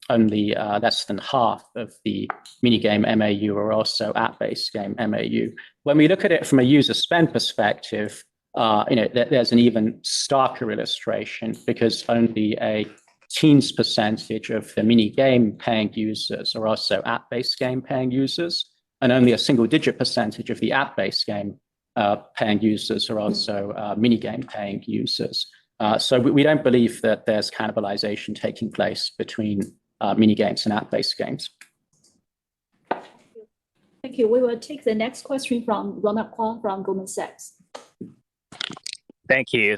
only less than half of the minigame MAU are also app-based game MAU. When we look at it from a user spend perspective, there's an even starker illustration because only a teens percentage of the minigame paying users are also app-based game paying users, and only a single-digit percentage of the app-based game paying users are also minigame paying users. So we don't believe that there's cannibalization taking place between minigames and app-based games. Thank you. We will take the next question from Ronald Kwong from Goldman Sachs. Thank you,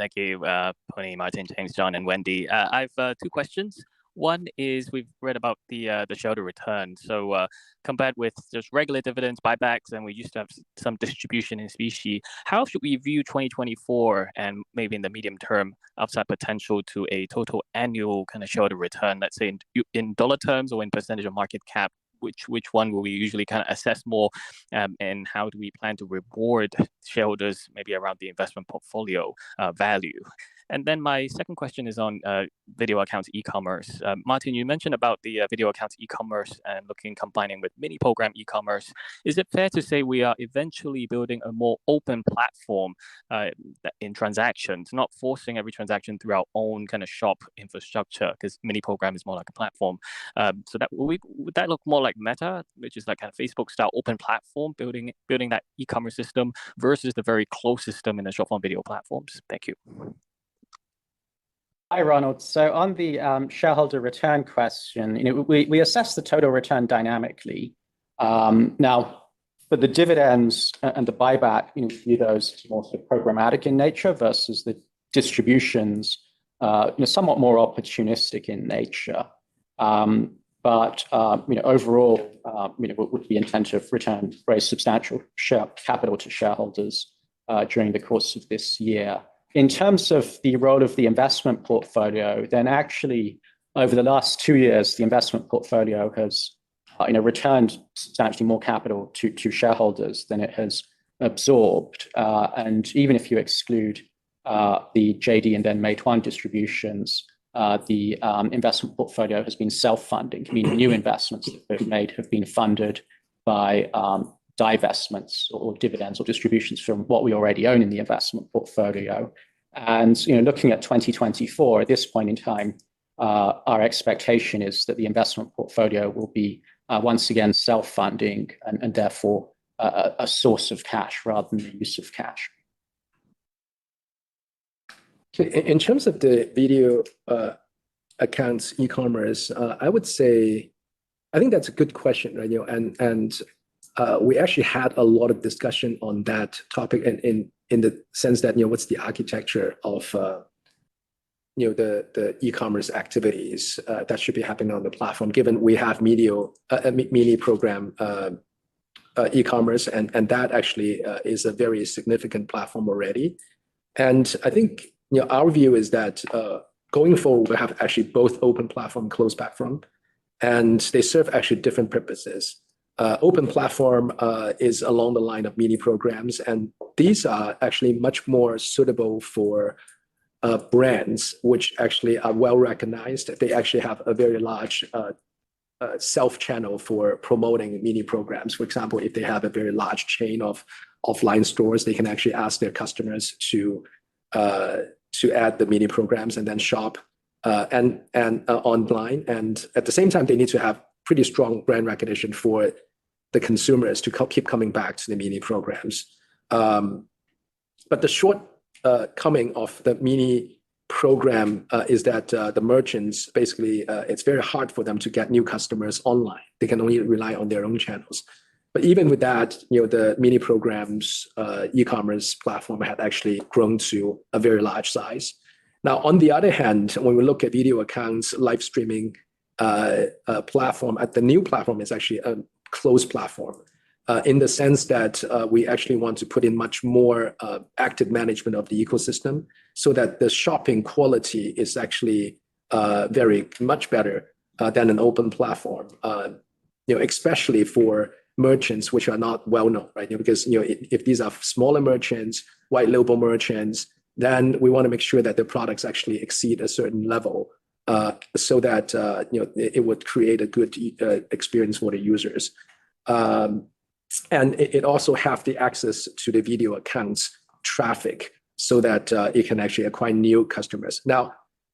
Pony, Martin, James, John, and Wendy. I have two questions. One is we've read about the shareholder return. So compared with just regular dividends, buybacks, and we used to have some distribution in specie, how should we view 2024 and maybe in the medium term upside potential to a total annual kind of shareholder return, let's say in dollar terms or in percentage of market cap? Which one will we usually kind of assess more, and how do we plan to reward shareholders maybe around the investment portfolio value? And then my second question is on video accounts e-commerce. Martin, you mentioned about the video accounts e-commerce and combining with mini program e-commerce. Is it fair to say we are eventually building a more open platform in transactions, not forcing every transaction through our own kind of shop infrastructure, because mini program is more like a platform. So that would that look more like Meta, which is like kind of Facebook style open platform, building that e-commerce system versus the very closed system in the short form video platforms? Thank you. Hi, Ronald. So on the shareholder return question, we assess the total return dynamically. Now, for the dividends and the buyback, view those as more sort of programmatic in nature versus the distributions, somewhat more opportunistic in nature. But overall, we intend to return very substantial capital to shareholders during the course of this year. In terms of the role of the investment portfolio, then actually over the last 2 years, the investment portfolio has returned substantially more capital to shareholders than it has absorbed. And even if you exclude the JD and then Meituan distributions, the investment portfolio has been self-funding, meaning new investments that we've made have been funded by divestments or dividends or distributions from what we already own in the investment portfolio. And looking at 2024, at this point in time, our expectation is that the investment portfolio will be once again self-funding and therefore a source of cash rather than the use of cash. In terms of the video accounts e-commerce, I would say, I think that's a good question, right? And we actually had a lot of discussion on that topic in the sense that, what's the architecture of, the e-commerce activities that should be happening on the platform, given we have mini program e-commerce, and that actually is a very significant platform already. And I think, our view is that going forward, we have actually both open platform, closed platform, and they serve actually different purposes. Open platform is along the line of mini programs, and these are actually much more suitable for brands which actually are well recognized. They actually have a very large self-channel for promoting mini programs. For example, if they have a very large chain of offline stores, they can actually ask their customers to add the mini programs and then shop and online. And at the same time, they need to have pretty strong brand recognition for the consumers to keep coming back to the mini programs. But the shortcoming of the mini program is that the merchants, basically, it's very hard for them to get new customers online. They can only rely on their own channels. But even with that, the mini programs e-commerce platform had actually grown to a very large size. Now, on the other hand, when we look at video accounts, live streaming platform, the new platform is actually a closed platform in the sense that we actually want to put in much more active management of the ecosystem so that the shopping quality is actually very much better than an open platform, especially for merchants which are not well known, right? Because if these are smaller merchants, white label merchants, then we want to make sure that the products actually exceed a certain level, so that it would create a good experience for the users. And it also have the access to the Video Accounts traffic so that it can actually acquire new customers. Now,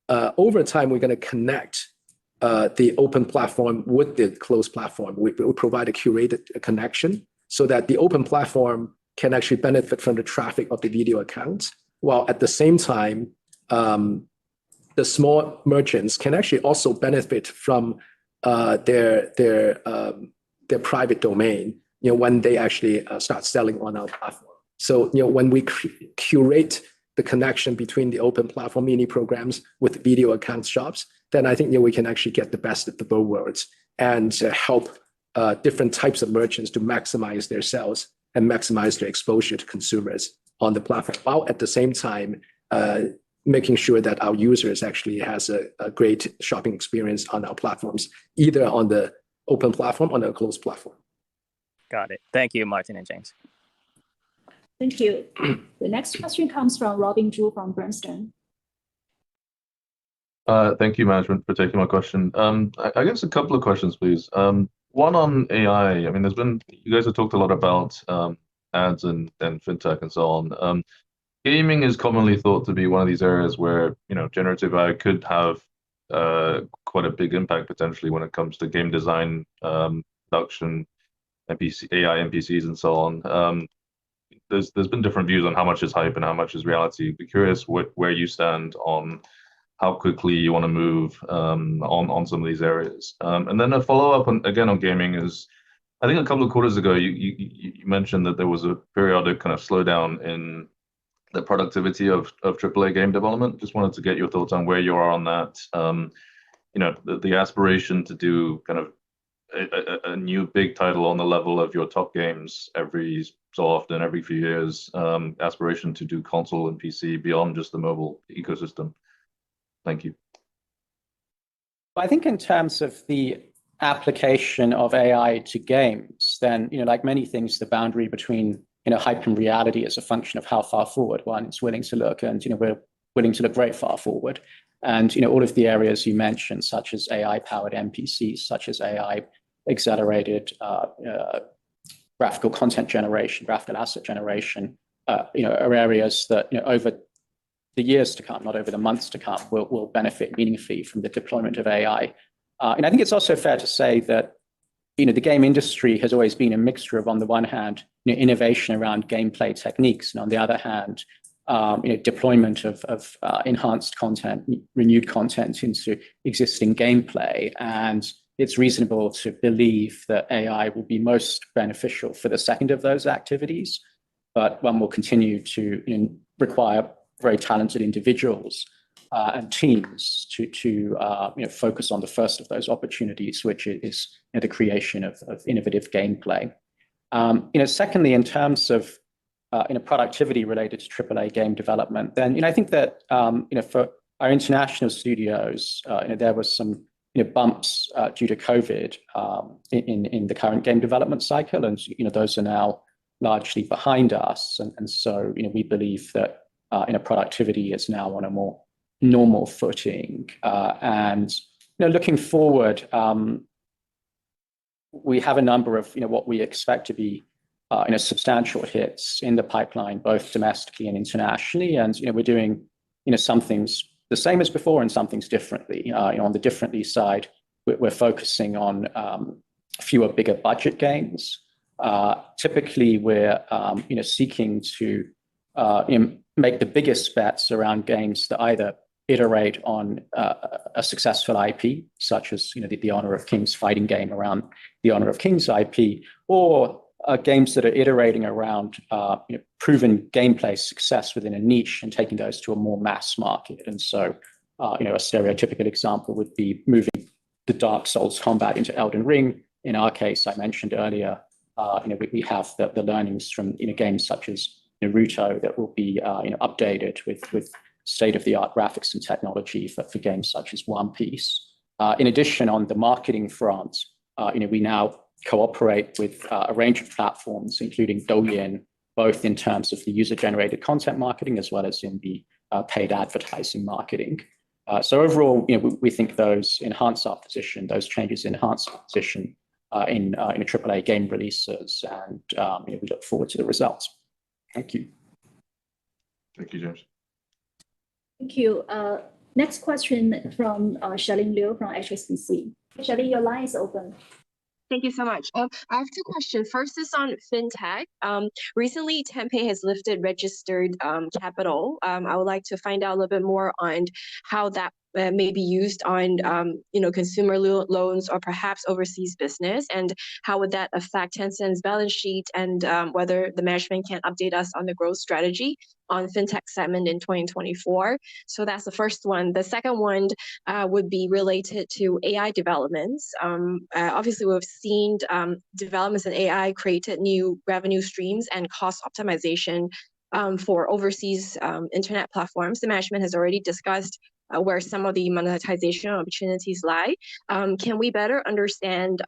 over time, we're going to connect the open platform with the closed platform. We provide a curated connection so that the open platform can actually benefit from the traffic of the Video Accounts, while at the same time, the small merchants can actually also benefit from their private domain, when they actually start selling on our platform. So, when we curate the connection between the open platform mini programs with Video Account shops, then I think we can actually get the best of the both worlds and help different types of merchants to maximize their sales and maximize their exposure to consumers on the platform, while at the same time making sure that our users actually has a great shopping experience on our platforms, either on the open platform or on a closed platform. Got it. Thank you, Martin and James. Thank you. The next question comes from Robin Zhu from Bernstein. Thank you, management, for taking my question. I guess a couple of questions, please. One on AI. I mean, you guys have talked a lot about ads and fintech and so on. Gaming is commonly thought to be one of these areas where generative AI could have quite a big impact potentially when it comes to game design, production, AI NPCs, and so on. There's been different views on how much is hype and how much is reality. Be curious where you stand on how quickly you want to move on some of these areas. And then a follow-up again on gaming is, I think a couple of quarters ago, you mentioned that there was a periodic kind of slowdown in the productivity of AAA game development. Just wanted to get your thoughts on where you are on that. The aspiration to do kind of a new big title on the level of your top games every so often, every few years, aspiration to do console and PC beyond just the mobile ecosystem. Thank you. I think in terms of the application of AI to games, then, like many things, the boundary between, hype and reality is a function of how far forward one is willing to look. And, we're willing to look very far forward. And, all of the areas you mentioned, such as AI-powered NPCs, such as AI-accelerated graphical content generation, graphical asset generation, are areas that, over the years to come, not over the months to come, will benefit meaningfully from the deployment of AI. And I think it's also fair to say that, the game industry has always been a mixture of, on the one hand, innovation around gameplay techniques, and on the other hand, deployment of enhanced content, renewed content into existing gameplay. And it's reasonable to believe that AI will be most beneficial for the second of those activities, but one will continue to require very talented individuals and teams to focus on the first of those opportunities, which is the creation of innovative gameplay. Secondly, in terms of productivity related to AAA game development, then I think that for our international studios, there was some bumps due to COVID in the current game development cycle, and those are now largely behind us, and so we believe that productivity is now on a more normal footing. And looking forward, we have a number of what we expect to be substantial hits in the pipeline, both domestically and internationally. And we're doing some things the same as before and some things differently. On the differently side, we're focusing on fewer, bigger budget games. Typically, we're seeking to make the biggest bets around games that either iterate on a successful IP, such as the Honor of Kings fighting game around the Honor of Kings IP, or games that are iterating around proven gameplay success within a niche and taking those to a more mass market. And so, a stereotypical example would be moving the Dark Souls combat into Elden Ring. In our case, I mentioned earlier, we have the learnings from games such as Naruto that will be updated with state-of-the-art graphics and technology for games such as One Piece. In addition, on the marketing front, we now cooperate with a range of platforms, including Douyin, both in terms of the user-generated content marketing as well as in the paid advertising marketing. So overall, we think those enhance our position, those changes enhance our position in AAA game releases, and we look forward to the results. Thank you. Thank you, James. Thank you. Next question from Charlene Liu from HSBC. Charlene, your line is open. Thank you so much. I have two questions. First is on fintech. Recently, Tencent has lifted registered capital. I would like to find out a little bit more on how that may be used on consumer loans or perhaps overseas business, and how would that affect Tencent's balance sheet, and whether the management can update us on the growth strategy on fintech segment in 2024. So that's the first one. The second one would be related to AI developments. Obviously, we've seen developments in AI created new revenue streams and cost optimization for overseas internet platforms. The management has already discussed where some of the monetization opportunities lie. Can we better understand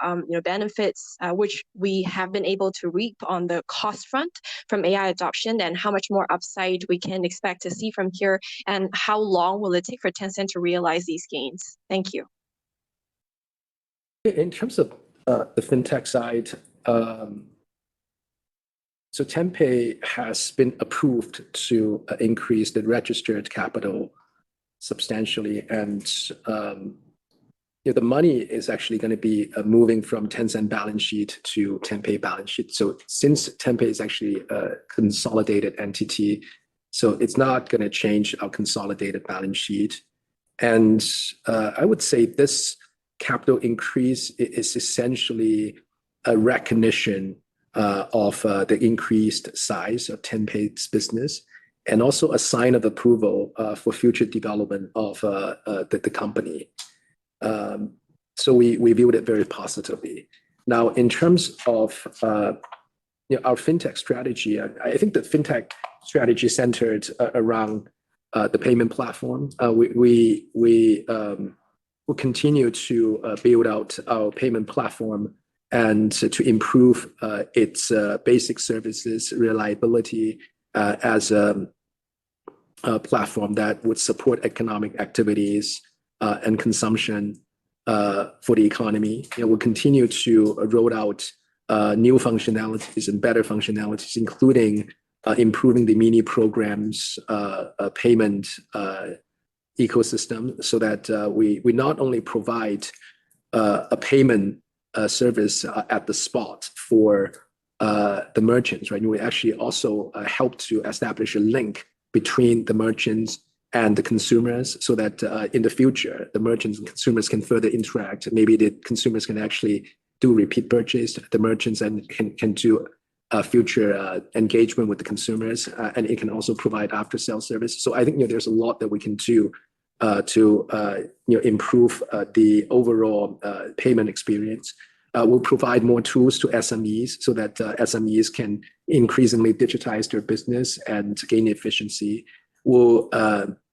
benefits which we have been able to reap on the cost front from AI adoption, and how much more upside we can expect to see from here, and how long will it take for Tencent to realize these gains? Thank you. In terms of the fintech side, so Tencent has been approved to increase the registered capital substantially, and the money is actually going to be moving from Tencent balance sheet to Tencent balance sheet. So since Tencent is actually a consolidated entity, so it's not going to change our consolidated balance sheet. And I would say this capital increase is essentially a recognition of the increased size of Tencent's business, and also a sign of approval for future development of the company. So we viewed it very positively. Now, in terms of our fintech strategy, I think the fintech strategy centered around the payment platform. We will continue to build out our payment platform and to improve its basic services reliability as a platform that would support economic activities and consumption for the economy. We'll continue to roll out new functionalities and better functionalities, including improving the mini programs payment ecosystem, so that we not only provide a payment service at the spot for the merchants, right? We actually also help to establish a link between the merchants and the consumers, so that in the future, the merchants and consumers can further interact. Maybe the consumers can actually do repeat purchase, the merchants and can do future engagement with the consumers, and it can also provide after-sale service. So I think there's a lot that we can do to improve the overall payment experience. We'll provide more tools to SMEs so that SMEs can increasingly digitize their business and gain efficiency. We'll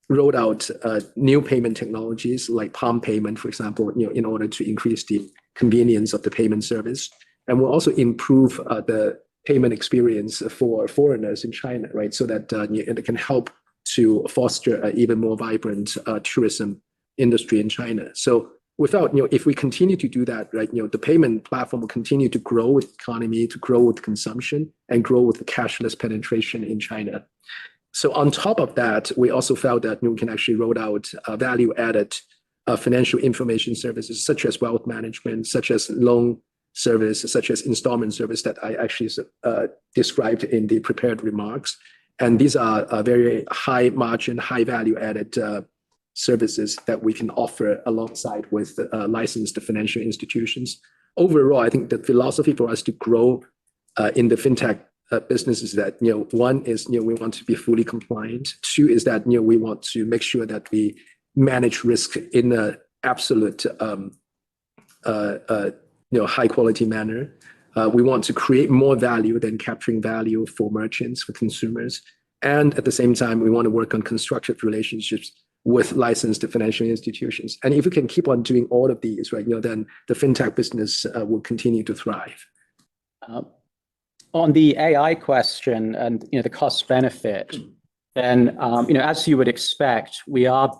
roll out new payment technologies like palm payment, for example, in order to increase the convenience of the payment service. And we'll also improve the payment experience for foreigners in China, right? So that it can help to foster an even more vibrant tourism industry in China. So without, if we continue to do that, right, the payment platform will continue to grow with the economy, to grow with consumption, and grow with the cashless penetration in China. So on top of that, we also felt that we can actually roll out value-added financial information services, such as wealth management, such as loan service, such as installment service that I actually described in the prepared remarks. And these are very high margin, high value-added services that we can offer alongside with licensed financial institutions. Overall, I think the philosophy for us to grow in the fintech business is that, one is, we want to be fully compliant. Two is that, we want to make sure that we manage risk in an absolute high quality manner. We want to create more value than capturing value for merchants, for consumers. And at the same time, we want to work on constructive relationships with licensed financial institutions. And if we can keep on doing all of these, right, then the fintech business will continue to thrive. On the AI question and the cost benefit, then as you would expect, we are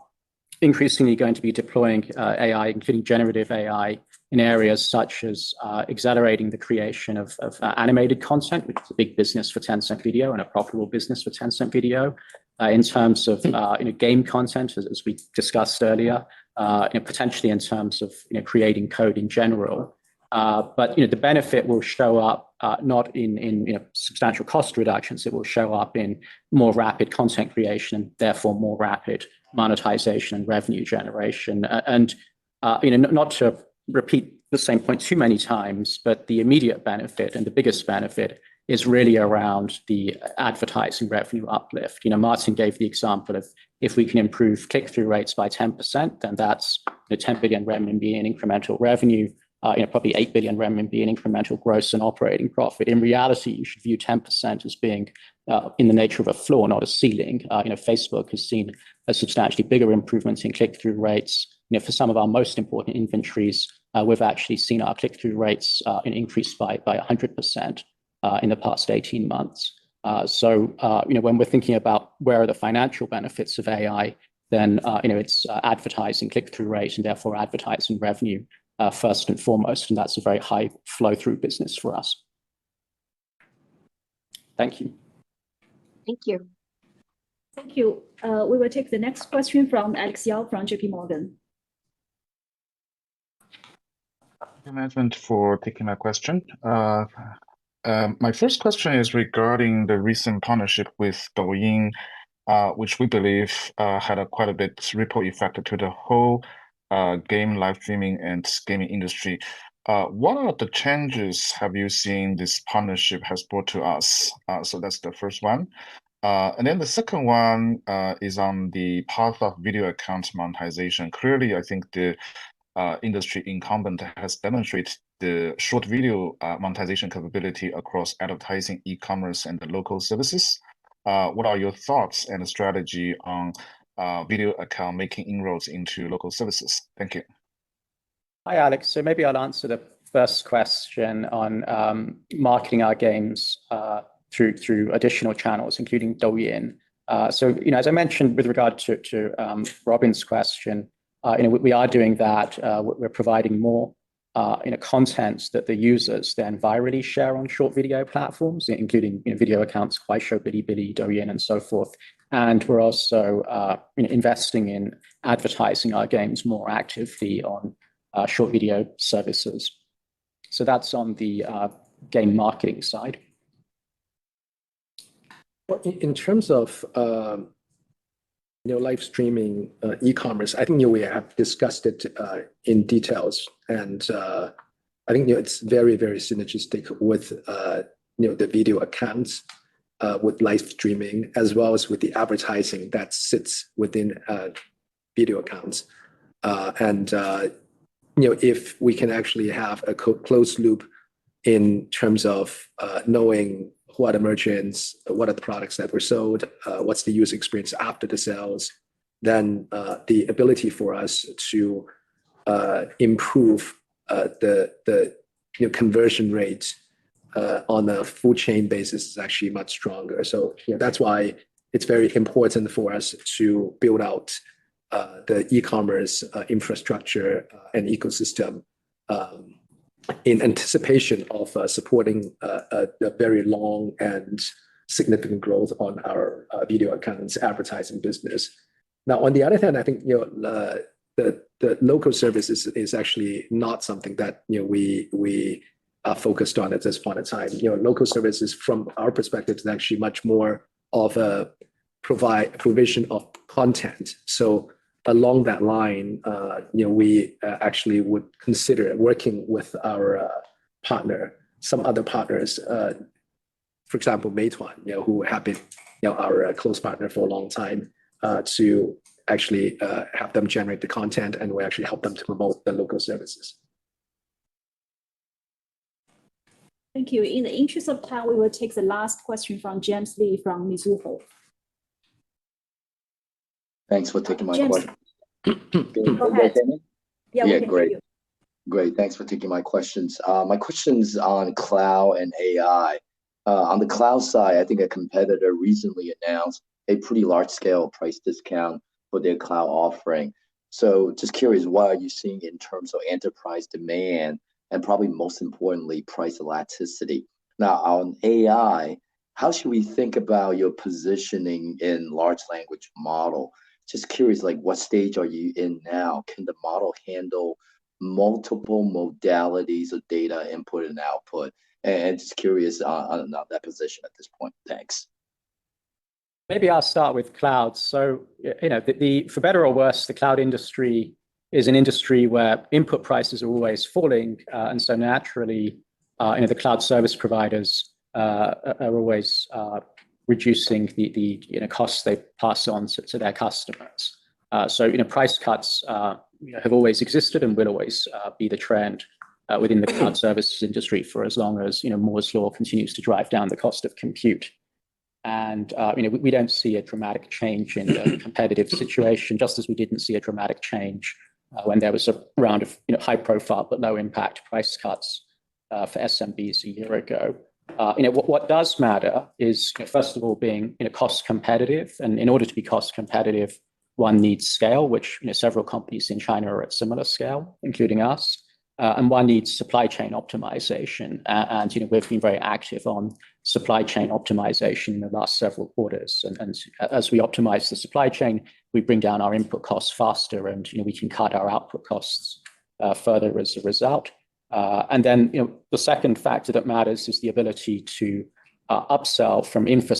increasingly going to be deploying AI, including generative AI, in areas such as accelerating the creation of animated content, which is a big business for Tencent Video and a profitable business for Tencent Video, in terms of game content, as we discussed earlier, potentially in terms of creating code in general. But the benefit will show up not in substantial cost reductions. It will show up in more rapid content creation and therefore more rapid monetization and revenue generation. And not to repeat the same point too many times, but the immediate benefit and the biggest benefit is really around the advertising revenue uplift. Martin gave the example of if we can improve click-through rates by 10%, then that's 10 billion renminbi in incremental revenue, probably 8 billion renminbi in incremental gross and operating profit. In reality, you should view 10% as being in the nature of a floor, not a ceiling. Facebook has seen a substantially bigger improvement in click-through rates. For some of our most important inventories, we've actually seen our click-through rates increase by 100% in the past 18 months. So when we're thinking about where are the financial benefits of AI, then it's advertising click-through rate and therefore advertising revenue first and foremost, and that's a very high flow-through business for us. Thank you. Thank you. Thank you. We will take the next question from Alex Yao from JP Morgan. Thank you, management, for taking my question. My first question is regarding the recent partnership with Douyin, which we believe had quite a bit ripple effect to the whole game live streaming and gaming industry. What are the changes have you seen this partnership has brought to us? So that's the first one. And then the second one is on the path of video account monetization. Clearly, I think the industry incumbent has demonstrated the short video monetization capability across advertising, e-commerce, and the local services. What are your thoughts and strategy on video account making inroads into local services? Thank you. Hi, Alex. So maybe I'll answer the first question on marketing our games through additional channels, including Douyin. So, as I mentioned with regard to Robin's question, we are doing that. We're providing more content that the users then virally share on short video platforms, including video accounts, Kuaishou, Bilibili, Douyin, and so forth. And we're also investing in advertising our games more actively on short video services. So that's on the game marketing side. In terms of live streaming e-commerce, I think we have discussed it in details, and I think it's very, very synergistic with the video accounts, with live streaming, as well as with the advertising that sits within video accounts. And if we can actually have a closed loop in terms of knowing who are the merchants, what are the products that were sold, what's the user experience after the sales, then the ability for us to improve the conversion rate on a full chain basis is actually much stronger. So that's why it's very important for us to build out the e-commerce infrastructure and ecosystem in anticipation of supporting a very long and significant growth on our video accounts advertising business. Now, on the other hand, I think the local services is actually not something that we are focused on at this point in time. Local services, from our perspective, is actually much more of a provision of content. So along that line, we actually would consider working with our partner, some other partners, for example, Meituan, who have been our close partner for a long time, to actually have them generate the content, and we actually help them to promote the local services. Thank you. In the interest of time, we will take the last question from James Lee from Mizuho. Thanks for taking my question. Go ahead. Yeah, great. Great. Thanks for taking my questions. My question's on cloud and AI. On the cloud side, I think a competitor recently announced a pretty large scale price discount for their cloud offering. So just curious, what are you seeing in terms of enterprise demand and probably most importantly, price elasticity? Now on AI, how should we think about your positioning in large language model? Just curious, like what stage are you in now? Can the model handle multiple modalities of data input and output? And just curious on that position at this point. Thanks. Maybe I'll start with cloud. So, for better or worse, the cloud industry is an industry where input prices are always falling. And so naturally, the cloud service providers are always reducing the costs they pass on to their customers. So, price cuts have always existed and will always be the trend within the cloud services industry for as long as, Moore's law continues to drive down the cost of compute. And we don't see a dramatic change in the competitive situation, just as we didn't see a dramatic change when there was a round of high-profile but low-impact price cuts for SMBs a year ago. What does matter is, first of all, being cost competitive, and in order to be cost competitive, one needs scale, which several companies in China are at similar scale, including us. And one needs supply chain optimization. And we've been very active on supply chain optimization in the last several quarters. And as we optimize the supply chain, we bring down our input costs faster, and we can cut our output costs further as a result. And then the second factor that matters is the ability to upsell from infrastructure